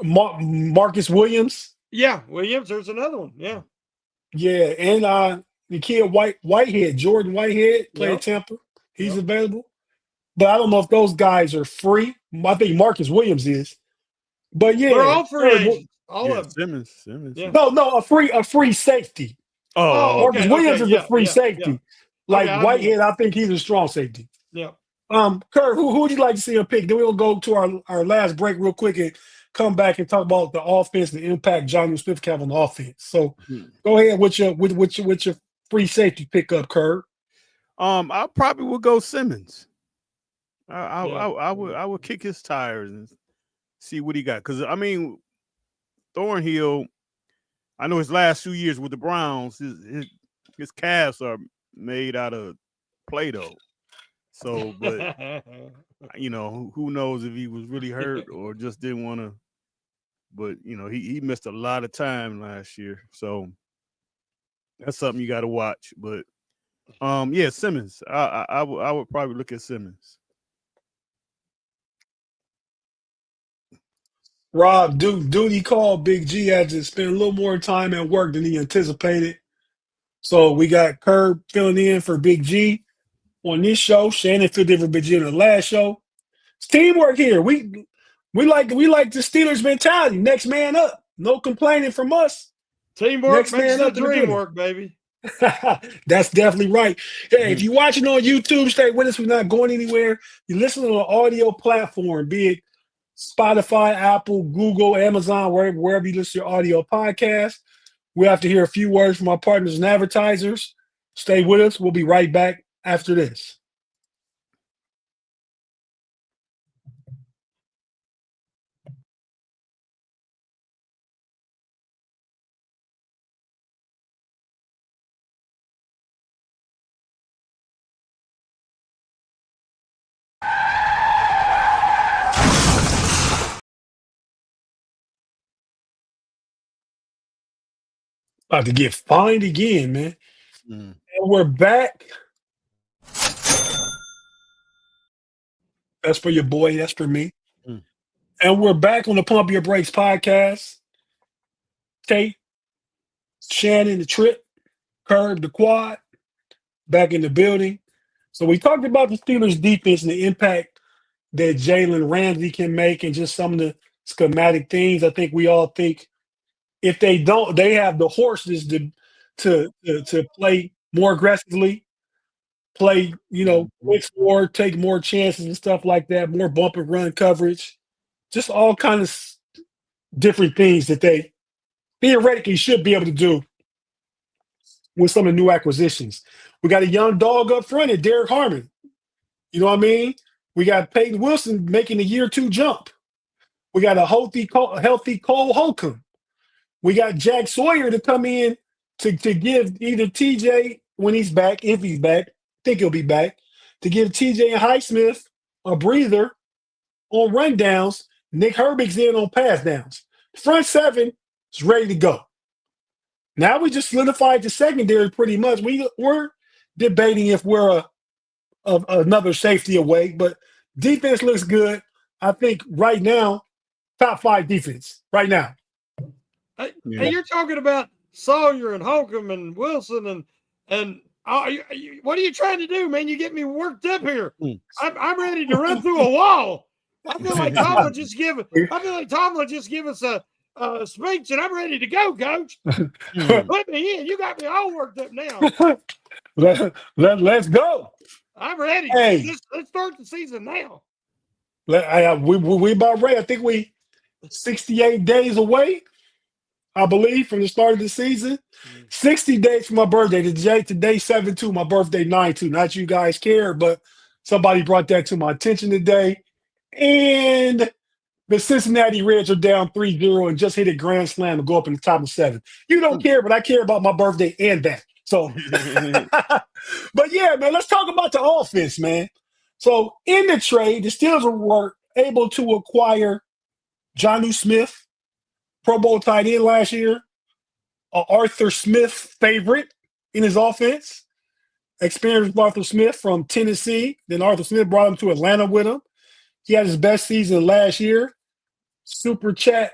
Marcus Williams. Yeah, Williams. There's another one. Yeah. Yeah, and the kid Whitehead, Jordan Whitehead, playing Tampa. He's available. But I don't know if those guys are free. I think Marcus Williams is. But yeah. They're all free agents. All of them. Simmons. Yeah. No, a free safety. Marcus Williams is a free safety. Yeah. Like Whitehead, I think he's a strong safety. Yeah. Kurt, who would you like to see him pick? Then we'll go to our last break real quick and come back and talk about the offense and the impact Johnnu Smith can have on the offense. So go ahead with your free safety pickup, Kurt. I probably would go Simmons. I would kick his tires and see what he got. Because I mean, Thornhill, I know his last 2 years with the Browns, his calves are made out of Play-Doh. So, but who knows if he was really hurt or just didn't want to. But he missed a lot of time last year, so that's something you got to watch. But Simmons. I would probably look at Simmons. Rob, duty called Big-G had to spend a little more time at work than he anticipated. So we got Curb filling in for Big-G on this show. Shannon filled in for Big-G on the last show. It's teamwork here. We like the Steelers mentality. Next man up. No complaining from us. Teamwork makes the dream work, baby. That's definitely right. Hey, if you're watching on YouTube, stay with us. We're not going anywhere. You listen on an audio platform, be it Spotify, Apple, Google, Amazon, wherever you listen to your audio podcast. We have to hear a few words from our partners and advertisers. Stay with us. We'll be right back after this. About to get fined again, man. And we're back. That's for your boy. That's for me. And we're back on the Pump Your Brakes podcast. Tate, Shannon, the trip, Curb, the quad, back in the building. So we talked about the Steelers' defense and the impact that Jalen Ramsey can make and just some of the schematic things. I think we all think if they don't, they have the horses to play more aggressively, play, blitz more, take more chances and stuff like that, more bump and run coverage, just all kind of different things that they theoretically should be able to do with some of the new acquisitions. We got a young dog up front at Derek Harmon. You know what I mean? We got Peyton Wilson making a year 2 jump. We got a healthy Cole Holcomb. We got Jack Sawyer to come in to give either TJ when he's back, if he's back, I think he'll be back, to give TJ and Highsmith a breather on rundowns. Nick Herbig's in on pass downs. Front seven is ready to go. Now we just solidified the secondary pretty much. We're debating if we're another safety away, but defense looks good. I think right now, top 5 defense right now. Hey, you're talking about Sawyer and Holcomb and Wilson and what are you trying to do, man? You get me worked up here. I'm ready to run through a wall. I feel like Tomlin just give us a speech, and I'm ready to go, Coach. Put me in. You got me all worked up now. Let's go. I'm ready. Hey. Let's start the season now. We about ready. I think we 68 days away, I believe, from the start of the season. 60 days for my birthday. Today 7/2, my birthday 9/2. Not you guys care, but somebody brought that to my attention today. And the Cincinnati Reds are down 3-0 and just hit a grand slam to go up in the top of 7. You don't care, but I care about my birthday and that. So, but yeah, man, let's talk about the offense, man. So in the trade, the Steelers were able to acquire Johnnu Smith, Pro Bowl tight end last year, Arthur Smith favorite in his offense, experienced Arthur Smith from Tennessee. Then Arthur Smith brought him to Atlanta with him. He had his best season last year. Super chat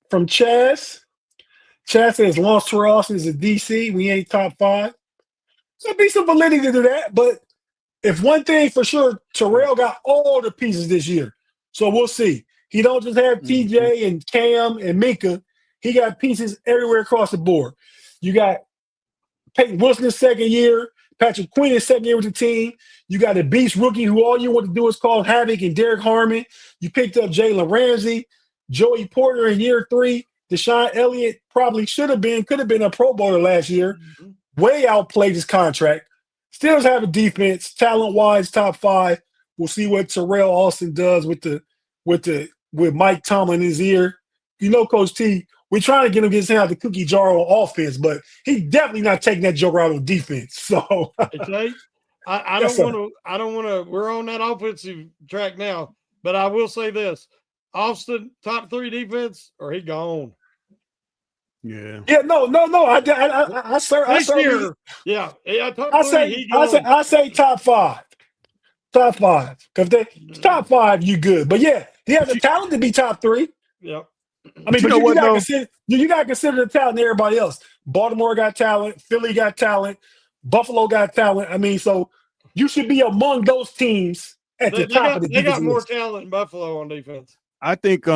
from Chaz. Chaz says, Lawrence Terrell Austin is a DC. We ain't top 5. So there'll be some validity to that. But if one thing for sure, Terrell got all the pieces this year. So we'll see. He don't just have TJ and Cam and Minkah. He got pieces everywhere across the board. You got Peyton Wilson's second year, Patrick Quinn is second year with the team. You got a beast rookie who all you want to do is call havoc and Derek Harmon. You picked up Jalen Ramsey, Joey Porter in year 3. Deshaun Elliott probably could have been a Pro Bowler last year. Way outplayed his contract. Steelers have a defense, talent-wise, top 5. We'll see what Terrell Austin does with Mike Tomlin in his ear. You know, Coach T, we're trying to get him to get his hand out the cookie jar on offense, but he's definitely not taking that joker out on defense. So I don't want to. We're on that offensive track now, but I will say this: Austin top 3 defense, or he gone. Yeah. No. I certainly. Yeah. I say top 5. Top 5. Because top 5, you good. But yeah, he has the talent to be top 3. Yep. I mean, but you got to consider the talent in everybody else. Baltimore got talent. Philly got talent. Buffalo got talent. I mean, so you should be among those teams at the top of the defense. They got more talent in Buffalo on defense. I think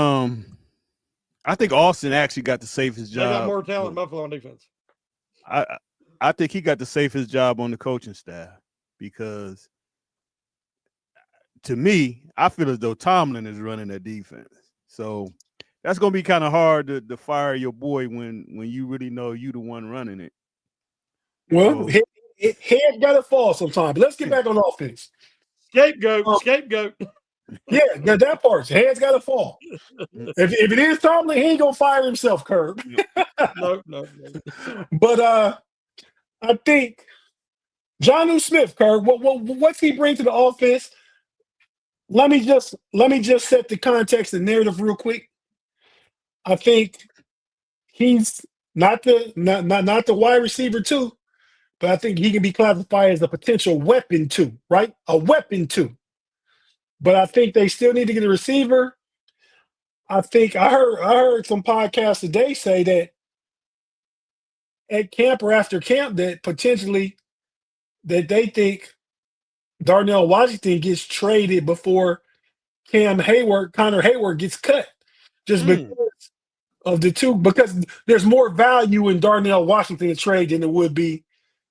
Austin actually got the safest job. They got more talent in Buffalo on defense. I think he got the safest job on the coaching staff because to me, I feel as though Tomlin is running that defense. So that's going to be kind of hard to fire your boy when you really know you the one running it. Well, head got to fall sometime. But let's get back on offense. Scapegoat. Yeah, that part. Head's got to fall. If it is Tomlin, he ain't going to fire himself, Curb. No. But I think Johnnu Smith, Curb, what's he bring to the offense? Let me just set the context and narrative real quick. I think he's not the wide receiver too, but I think he can be classified as a potential weapon too, right? A weapon too. But I think they still need to get a receiver. I think I heard some podcasts today say that at camp or after camp that potentially that they think Darnell Washington gets traded before Connor Hayward gets cut, just because of the two, because there's more value in Darnell Washington to trade than it would be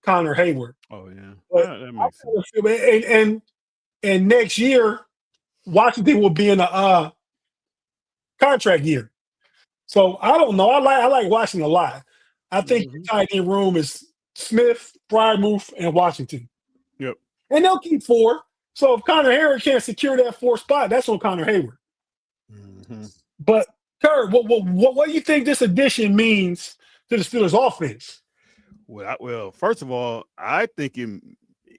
Connor Hayward. Oh yeah, But that makes sense. and next year, Washington will be in a contract year. So I don't know. I like Washington a lot. I think the tight end room is Smith, Frymouth, and Washington. Yep. And they'll keep 4. So if Connor Hayward can't secure that 4th spot, that's on Connor Hayward. But Kurt, what do you think this addition means to the Steelers' offense? Well, first of all, I think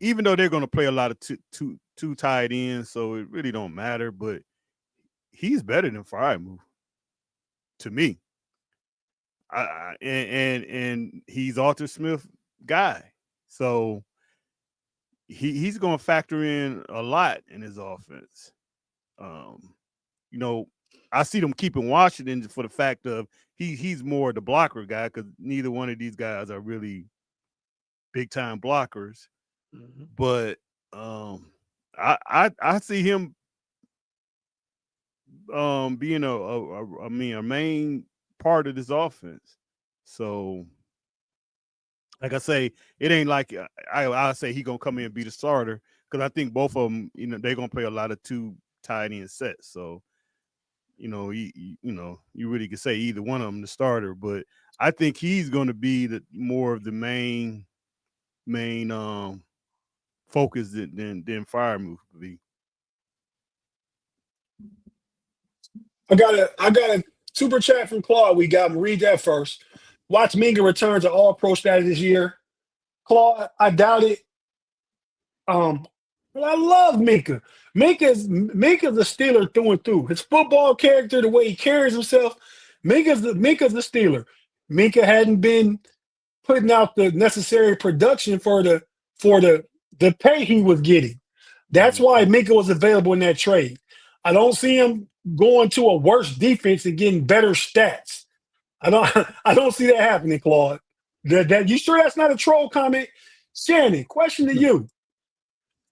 even though they're going to play a lot of two tight ends, so it really don't matter. But he's better than Frymouth to me. And he's Arthur Smith guy, so he's going to factor in a lot in his offense. I see them keeping Washington for the fact of he's more the blocker guy, because neither one of these guys are really big time blockers. But I see him being a main part of this offense. So, like I say, it ain't like I say he gonna come in and be the starter, because I think both of them, they're gonna play a lot of 2 tight end sets. So, you really could say either one of them the starter, but I think he's going to be more of the main focus than Frymouth would be. I got a super chat from Claude. We got him. Read that first. Watch Minkah return to All-Pro status this year. Claude, I doubt it. But I love Minkah. Minkah's the Steeler through and through. His football character, the way he carries himself, Minkah's the Steeler. Minkah hadn't been putting out the necessary production for the pay he was getting. That's why Minkah was available in that trade. I don't see him going to a worse defense and getting better stats. I don't see that happening, Claude. You sure that's not a troll comment? Shannon, question to you.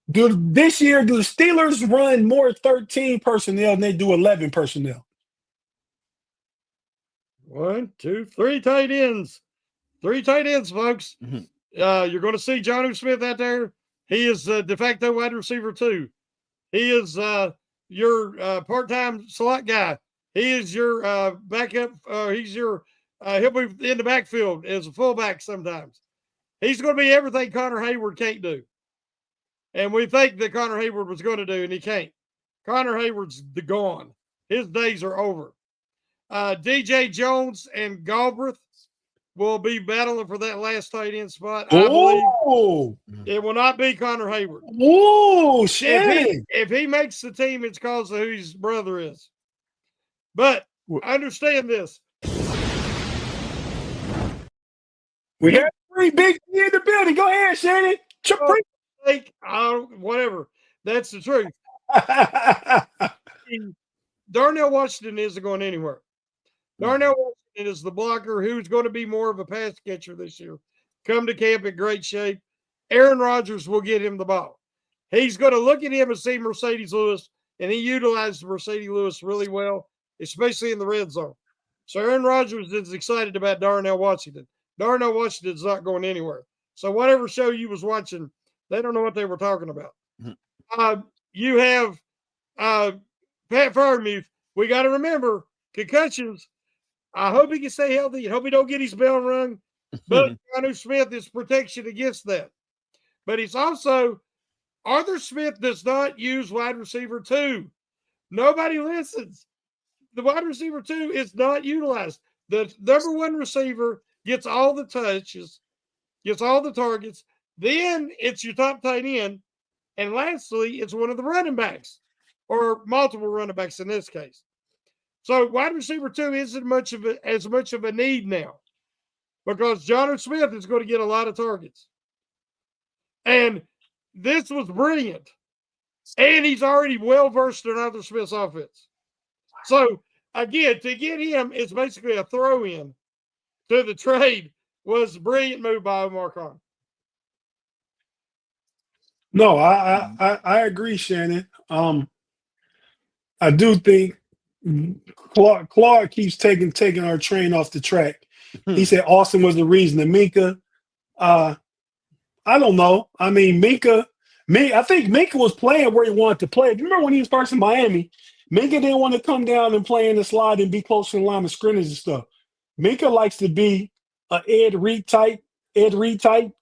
This year, do the Steelers run more 13 personnel than they do 11 personnel? 1, 2, 3 tight ends. 3 tight ends, folks. You're going to see Johnnu Smith out there. He is de facto wide receiver 2. He is your part-time slot guy. He is your backup. He's your he'll be in the backfield as a fullback sometimes. He's going to be everything Connor Hayward can't do. And we think that Connor Hayward was going to do, and he can't. Connor Hayward's gone. His days are over. DJ Jones and Galbraith will be battling for that last tight end spot. I believe it will not be Connor Hayward. Whoa, Shannon. If he makes the team, it's because of who his brother is. But understand this. We have 3 big in the building. Go ahead, Shannon. Whatever. That's the truth. Darnell Washington isn't going anywhere. Darnell Washington is the blocker who's going to be more of a pass catcher this year. Come to camp in great shape. Aaron Rodgers will get him the ball. He's going to look at him and see Mercedes Lewis, and he utilized Mercedes Lewis really well, especially in the red zone. So Aaron Rodgers is excited about Darnell Washington. Darnell Washington's not going anywhere. So whatever show you was watching, they don't know what they were talking about. You have Pat Freiermuth. We got to remember concussions. I hope he can stay healthy. I hope he don't get his bell rung. But Johnnu Smith is protection against that. But he's also Arthur Smith does not use wide receiver 2. Nobody listens. The wide receiver 2 is not utilized. The number 1 receiver gets all the touches, gets all the targets. Then it's your top tight end. And lastly, it's one of the running backs or multiple running backs in this case. So wide receiver 2 isn't as much of a need now because Johnnu Smith is going to get a lot of targets. And this was brilliant. And he's already well-versed in Arthur Smith's offense. So, again, to get him is basically a throw-in to the trade was a brilliant move by Omar Khan. No, I agree, Shannon. I do think Claude keeps taking our train off the track. He said Austin was the reason. And Minkah, I don't know. I mean, I think Minkah was playing where he wanted to play. Remember when he was first in Miami? Minkah didn't want to come down and play in the slot and be close to the line of scrimmage and stuff. Minkah likes to be an Ed Reed type,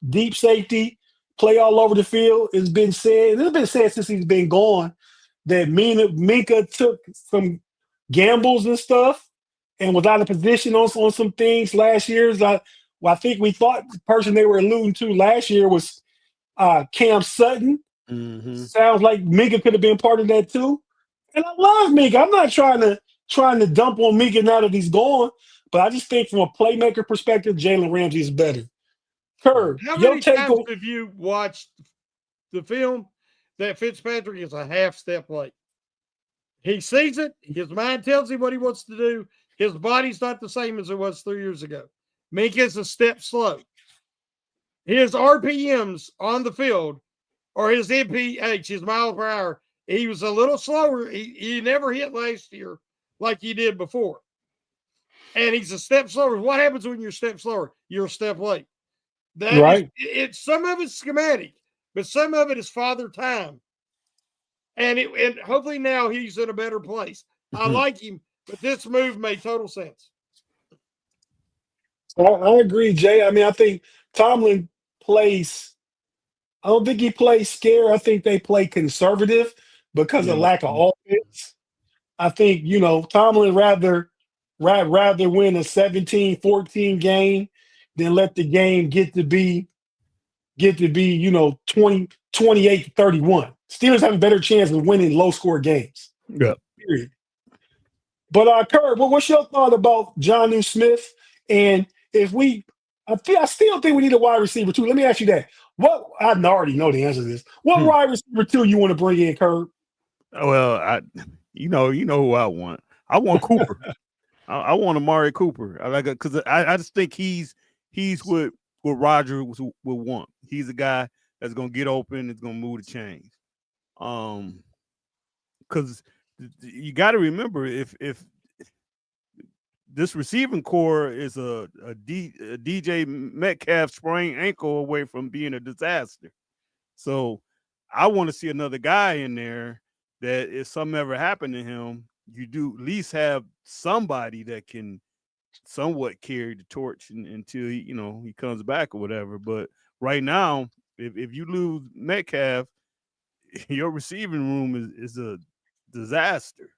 deep safety, play all over the field. It's been said since he's been gone that Minkah took some gambles and stuff and was out of position on some things last year. I think we thought the person they were alluding to last year was Cam Sutton. Mm-hmm. Sounds like Minkah could have been part of that too. And I love Minkah. I'm not trying to dump on Minkah now that he's gone, but I just think from a playmaker perspective, Jalen Ramsey is better. Kerr, how your many take times on have you watched the film that Fitzpatrick is a half step late? He sees it. His mind tells him what he wants to do. His body's not the same as it was 3 years ago. Minkah's a step slow. His RPMs on the field or his MPH, his miles per hour, he was a little slower. He never hit last year like he did before. And he's a step slower. What happens when you're a step slower? You're a step late. Right. It's some of it's schematic, but some of it is father time. And hopefully now he's in a better place. I like him, but this move made total sense. I agree, Jay. I mean, I think Tomlin plays. I don't think he plays scared. I think they play conservative because of lack of offense. I think Tomlin rather win a 17-14 game than let the game get to be 28-31. Steelers have a better chance of winning low-score games. Yeah. Period. But Kerr, what's your thought about Johnnu Smith? And I still think we need a wide receiver too. Let me ask you that. I already know the answer to this. What wide receiver two you want to bring in, Kerr? Well, you know who I want. I want Cooper. I want Amari Cooper. I like it because I just think he's what Roger would want. He's a guy that's gonna get open, that's gonna move the chains. Because you got to remember if this receiving core is a DJ Metcalf sprained ankle away from being a disaster. So I want to see another guy in there that if something ever happened to him, you do at least have somebody that can somewhat carry the torch until he comes back or whatever. But right now, if you lose Metcalf, your receiving room is a disaster.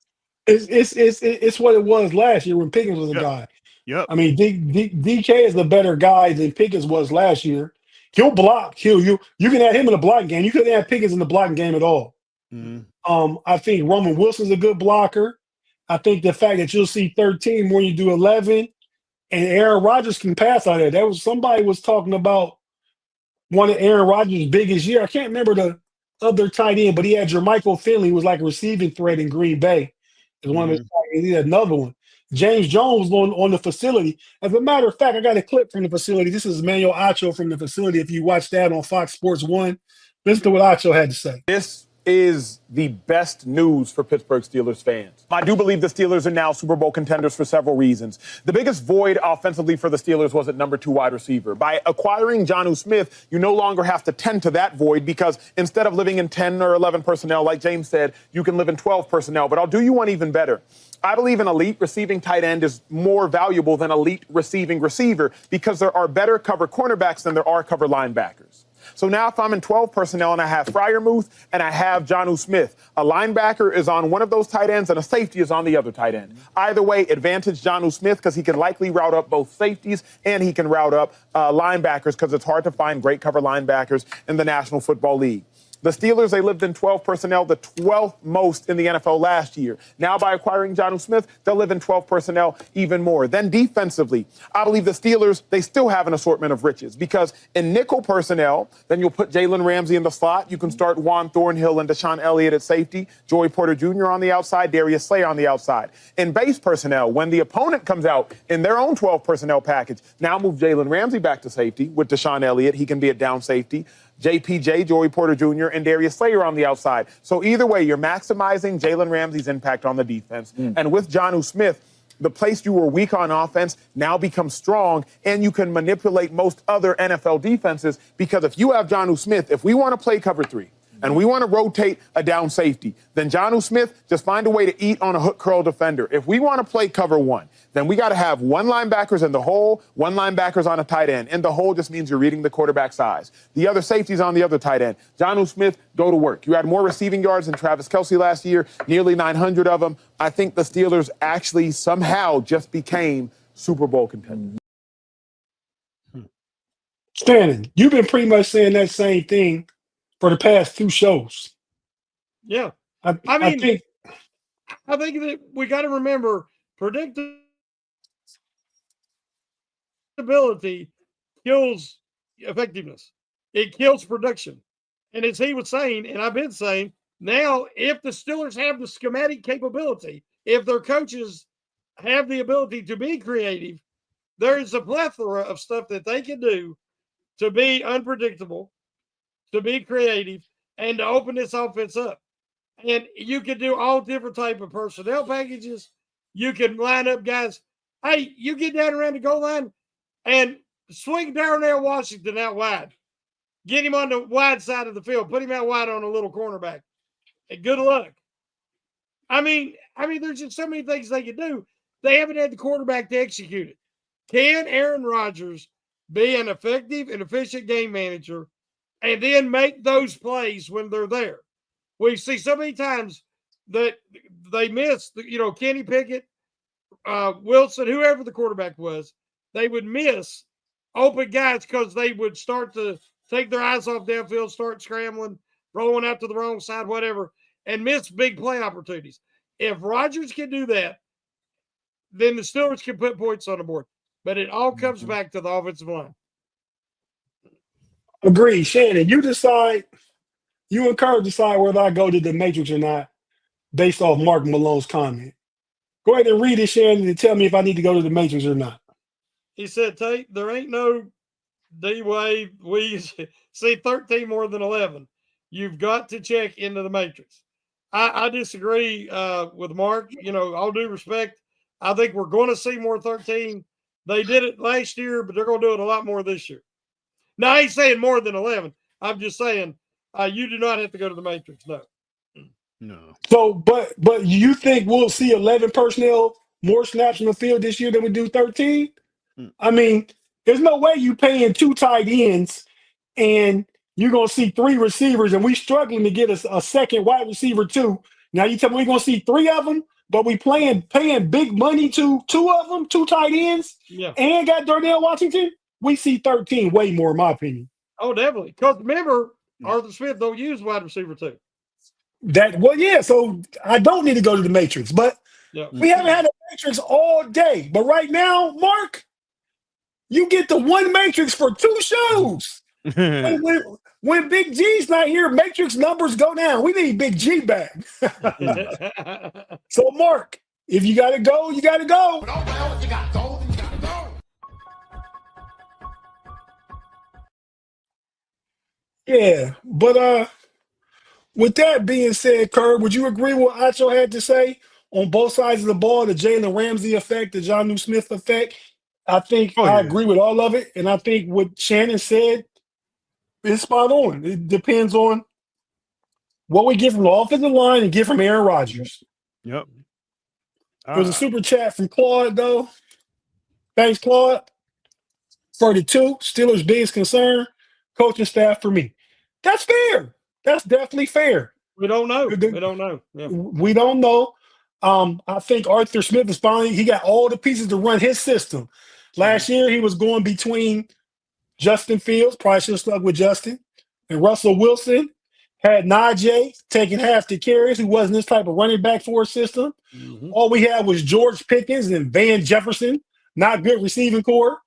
It's what it was last year when Pickens was a guy. Yep. I mean, DK is the better guy than Pickens was last year. He'll block. You can add him in the blocking game. You couldn't add Pickens in the blocking game at all. Mm-hmm. I think Roman Wilson's a good blocker. I think the fact that you'll see 13 more than you do 11, and Aaron Rodgers can pass out there. Somebody was talking about one of Aaron Rodgers' biggest year. I can't remember the other tight end, but he had Jermichael Finley, who was like a receiving threat in Green Bay. Is one of his tight ends. He had another one. James Jones on the facility. As a matter of fact, I got a clip from the facility. This is Manuel Acho from the facility. If you watch that on Fox Sports 1, listen to what Acho had to say. This is the best news for Pittsburgh Steelers fans. I do believe the Steelers are now Super Bowl contenders for several reasons. The biggest void offensively for the Steelers was at number 2 wide receiver. By acquiring Johnnu Smith, you no longer have to tend to that void because instead of living in 10 or 11 personnel, like James said, you can live in 12 personnel. But I'll do you one even better. I believe an elite receiving tight end is more valuable than elite receiving receiver because there are better cover cornerbacks than there are cover linebackers. So now if I'm in 12 personnel and I have Freiermuth and I have Johnnu Smith, a linebacker is on one of those tight ends and a safety is on the other tight end. Either way, advantage Johnnu Smith because he can likely route up both safeties and he can route up linebackers because it's hard to find great cover linebackers in the National Football League. The Steelers, they lived in 12 personnel, the 12th most in the NFL last year. Now, by acquiring Johnnu Smith, they'll live in 12 personnel even more. Then defensively, I believe the Steelers, they still have an assortment of riches because in nickel personnel, then you'll put Jalen Ramsey in the slot. You can start Juan Thornhill and Deshaun Elliott at safety, Joey Porter Jr. on the outside, Darius Slay on the outside. In base personnel, when the opponent comes out in their own 12 personnel package, now move Jalen Ramsey back to safety with Deshaun Elliott. He can be a down safety. JPJ, Joey Porter Jr., and Darius Slayer on the outside. So either way, you're maximizing Jalen Ramsey's impact on the defense. And with Johnnu Smith, the place you were weak on offense now becomes strong, and you can manipulate most other NFL defenses because if you have Johnnu Smith, if we want to play cover 3, and we want to rotate a down safety, then Johnnu Smith, just find a way to eat on a hook curl defender. If we want to play cover 1, then we got to have 1 linebackers in the hole, 1 linebackers on a tight end. In the hole just means you're reading the quarterback size. The other safety's on the other tight end. Johnnu Smith, go to work. You had more receiving yards than Travis Kelce last year, nearly 900 of them. I think the Steelers actually somehow just became Super Bowl contenders. Shannon, you've been pretty much saying that same thing for the past 2 shows. Yeah. I think that we got to remember predictability kills effectiveness. It kills production. And as he was saying, and I've been saying, now if the Steelers have the schematic capability, if their coaches have the ability to be creative, there is a plethora of stuff that they can do to be unpredictable, to be creative, and to open this offense up. And you can do all different type of personnel packages. You can line up guys. Hey, you get down around the goal line and swing Darnell Washington out wide. Get him on the wide side of the field. Put him out wide on a little cornerback. And good luck. I mean, there's just so many things they can do. They haven't had the quarterback to execute it. Can Aaron Rodgers be an effective and efficient game manager and then make those plays when they're there? We see so many times that they miss, Kenny Pickett, Wilson, whoever the quarterback was, they would miss open guys because they would start to take their eyes off downfield, start scrambling, rolling out to the wrong side, whatever, and miss big play opportunities. If Rodgers can do that, then the Steelers can put points on the board. But it all comes back to the offensive line. Agreed. Shannon, you and Kurt decide whether I go to the Matrix or not based off Mark Malone's comment. Go ahead and read it, Shannon, and tell me if I need to go to the Matrix or not. He said, Tate, there ain't no D-Wave. We see 13 more than 11. You've got to check into the Matrix. I disagree with Mark. All due respect, I think we're going to see more 13. They did it last year, but they're going to do it a lot more this year. Now, I ain't saying more than 11. I'm just saying you do not have to go to the Matrix, no. No. So, but you think we'll see 11 personnel more snaps on the field this year than we do 13? I mean, there's no way you paying 2 tight ends and you're going to see 3 receivers and we struggling to get a second wide receiver too. Now you tell me we're going to see 3 of them, but we paying big money to 2 of them, 2 tight ends, and got Darnell Washington. We see 13 way more, in my opinion. Oh, definitely. Because remember, Arthur Smith don't use wide receiver too. So I don't need to go to the Matrix, but we haven't had a Matrix all day. But right now, Mark, you get the one Matrix for 2 shows. When Big G's not here, Matrix numbers go down. We need Big G back. So, Mark, if you got to go, you got to go. But oh well, if you got to go, then you got to go. Yeah, but with that being said, Kurt, would you agree with what Acho had to say on both sides of the ball, the Jalen Ramsey effect, the Johnnu Smith effect? I think I agree with all of it, and I think what Shannon said is spot on. It depends on what we get from the offensive line and get from Aaron Rodgers. Yep. There's a super chat from Claude, though. Thanks, Claude. 32, Steelers' biggest concern, coaching staff for me. That's fair. That's definitely fair. We don't know. We don't know. Yeah. We don't know. I think Arthur Smith is he got all the pieces to run his system. Last year, he was going between Justin Fields, probably should have stuck with Justin, and Russell Wilson. had Najee taking half the carries, who wasn't this type of running back for a system. All we had was George Pickens and Van Jefferson, not good receiving core.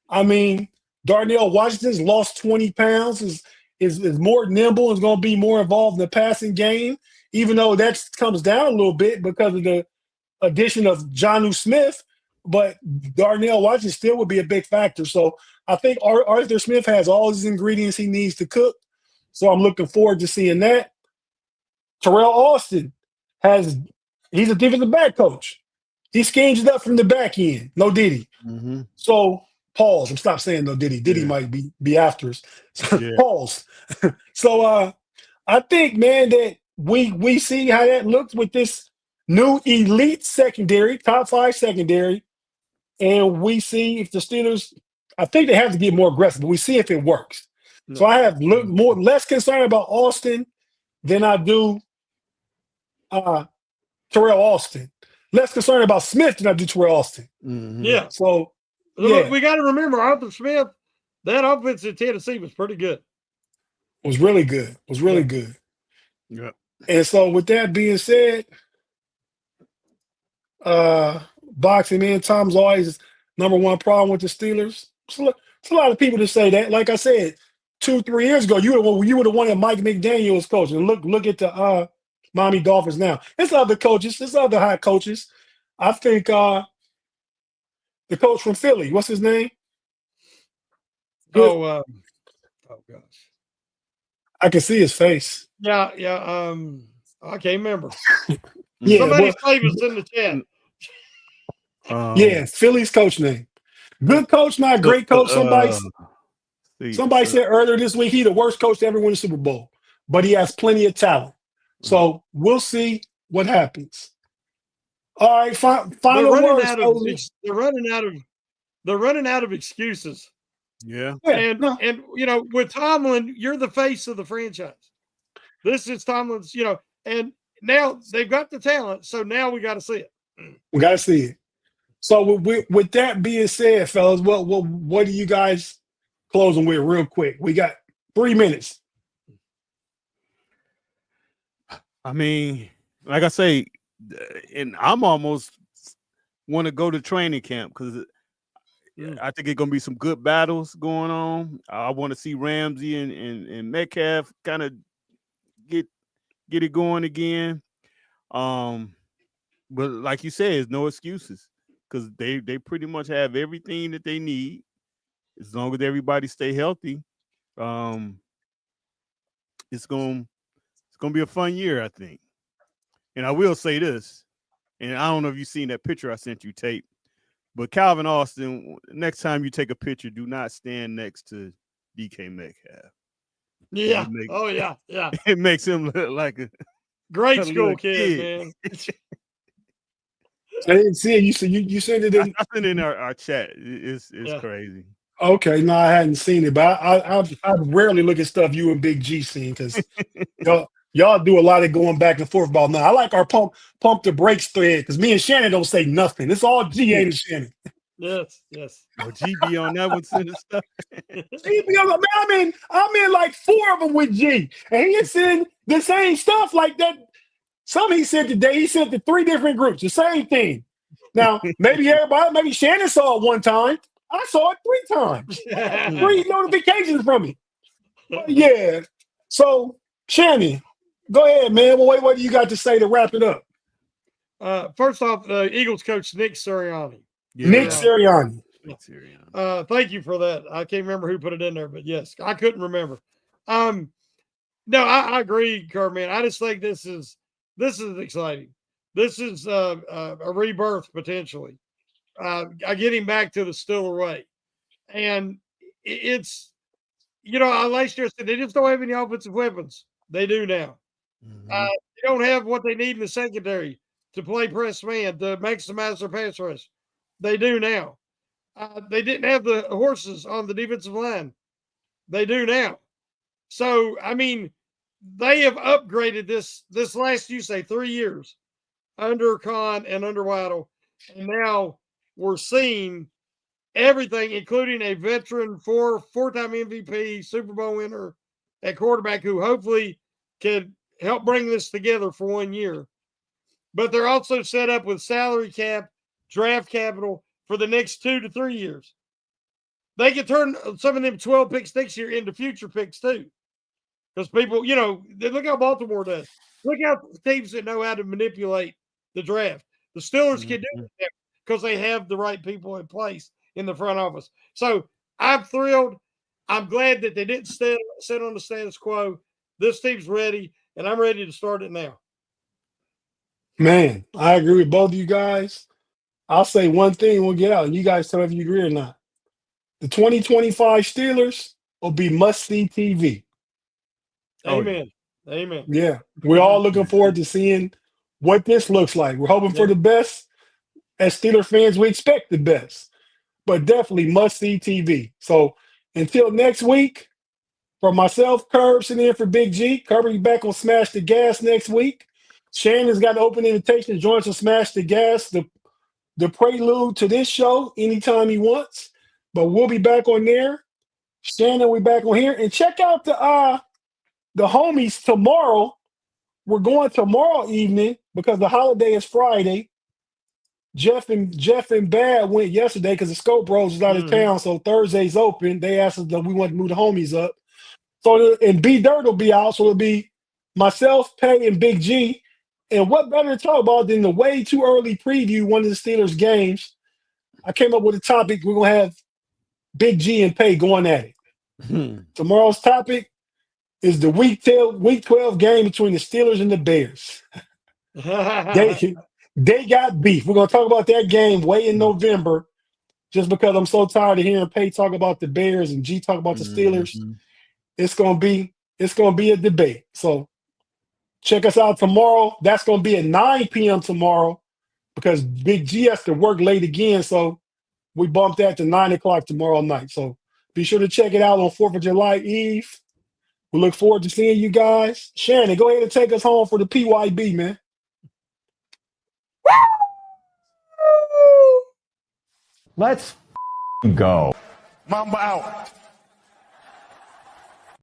I mean, Darnell Washington's lost 20 pounds, is more nimble, is going to be more involved in the passing game, even though that comes down a little bit because of the addition of Johnnu Smith. But Darnell Washington still would be a big factor. So I think Arthur Smith has all his ingredients he needs to cook. So I'm looking forward to seeing that. Terrell Austin he's a defensive back coach. He schemes it up from the back end. No Diddy. So pause. I'm stop saying no Diddy. Diddy might be after us. Pause. So I think, man, that we see how that looks with this new elite secondary, top 5 secondary. And we see if the Steelers, I think they have to get more aggressive, but we see if it works. So I have less concern about Austin than I do Terrell Austin. Less concerned about Smith than I do Terrell Austin. Yeah. So we got to remember Arthur Smith, that offense in Tennessee was pretty good. Was really good. Was really good. Yeah. And so with that being said, boxing, man, Tom's always number one problem with the Steelers. It's a lot of people that say that. Like I said, 2-3 years ago, you would have wanted Mike McDaniel's coach. And look at the Miami Dolphins now. It's other coaches. It's other hot coaches. I think the coach from Philly, what's his name? Oh gosh. I can see his face. Yeah. I can't remember. Yeah, Somebody save us in the chat. Yeah, Philly's coach name. Good coach, not great coach. Somebody said earlier this week he's the worst coach to ever win a Super Bowl, but he has plenty of talent. So we'll see what happens. All right, final words. They're running out of excuses. Yeah. And you know, with Tomlin, you're the face of the franchise. This is Tomlin's, you know, and now they've got the talent, so now we got to see it. We got to see it. So with that being said, fellas, what do you guys closing with real quick? We got 3 minutes. I mean, like I say, and I'm almost want to go to training camp because I think it's gonna be some good battles going on. I want to see Ramsey and Metcalf kind of get it going again. But like you said, there's no excuses because they pretty much have everything that they need as long as everybody stay healthy. It's gonna be a fun year, I think. And I will say this, and I don't know if you've seen that picture I sent you, Tate, but Calvin Austin, next time you take a picture, do not stand next to DK Metcalf. Yeah. Yeah. It makes him look like a great school kid, man. I didn't see it. You sent it in. I sent it in our chat. It's crazy. Okay, no, I hadn't seen it, but I rarely look at stuff you and Big G seen because y'all do a lot of going back and forth about now. I like our pump the brakes thread because me and Shannon don't say nothing. It's all GA and Shannon. Yes. Oh, GB on that one sending stuff. GB on man, I'm in like 4 of them with G, and he send the same stuff like that. Some he sent today. He sent to 3 different groups, the same thing. Now maybe Shannon saw it one time. I saw it 3 times. 3 notifications from me. Yeah. So, Shannon, go ahead, man. Well, what do you got to say to wrap it up? First off, the Eagles coach, Nick Sirianni. Yeah. Nick Sirianni. Thank you for that. I can't remember who put it in there, but yes, I couldn't remember. No, I agree, Kurt, man. I just think this is exciting. This is a rebirth potentially. Getting back to the Steeler way. And it's, you know, last year I said they just don't have any offensive weapons. They do now. They don't have what they need in the secondary to play press man, to maximize their pass rush. They do now. They didn't have the horses on the defensive line. They do now. So, I mean, they have upgraded this last, 3 years under Khan and under Waddle. And now we're seeing everything, including a veteran four-time MVP, Super Bowl winner at quarterback who hopefully could help bring this together for 1 year. But they're also set up with salary cap, draft capital for the next 2 to 3 years. They could turn some of them 12 picks next year into future picks too. Because people, you know, look how Baltimore does. Look how teams that know how to manipulate the draft. The Steelers can do it because they have the right people in place in the front office. So I'm thrilled. I'm glad that they didn't sit on the status quo. This team's ready, and I'm ready to start it now. Man, I agree with both of you guys. I'll say one thing and we'll get out, and you guys tell me if you agree or not. The 2025 Steelers will be must-see TV. Amen. Amen. Yeah, we're all looking forward to seeing what this looks like. We're hoping for the best. As Steeler fans, we expect the best, but definitely must-see TV. So until next week, for myself, Curb, sitting in for Big G. Curb will be back on Smash the Gas next week. Shannon's got an open invitation to join us on Smash the Gas, the prelude to this show, anytime he wants. But we'll be back on there. Shannon will be back on here. And check out the homies tomorrow. We're going tomorrow evening because the holiday is Friday. Jeff and Bad went yesterday because the Scope Bros is out of town, so Thursday's open. They asked us that we want to move the homies up. So and B Dirt will be out, so it'll be myself, Pay, and Big G. And what better to talk about than the way too early preview one of the Steelers games? I came up with a topic. We're gonna have Big G and Pay going at it. Tomorrow's topic is the week 12 game between the Steelers and the Bears. They got beef. We're gonna talk about that game way in November, just because I'm so tired of hearing Pay talk about the Bears and G talk about the Steelers. It's gonna be a debate. So check us out tomorrow. That's gonna be at 9 p.m. tomorrow because Big G has to work late again. So we bumped that to 9 o'clock tomorrow night. So be sure to check it out on 4th of July Eve. We look forward to seeing you guys. Shannon, go ahead and take us home for the PYB, man. Let's go. Mamba out.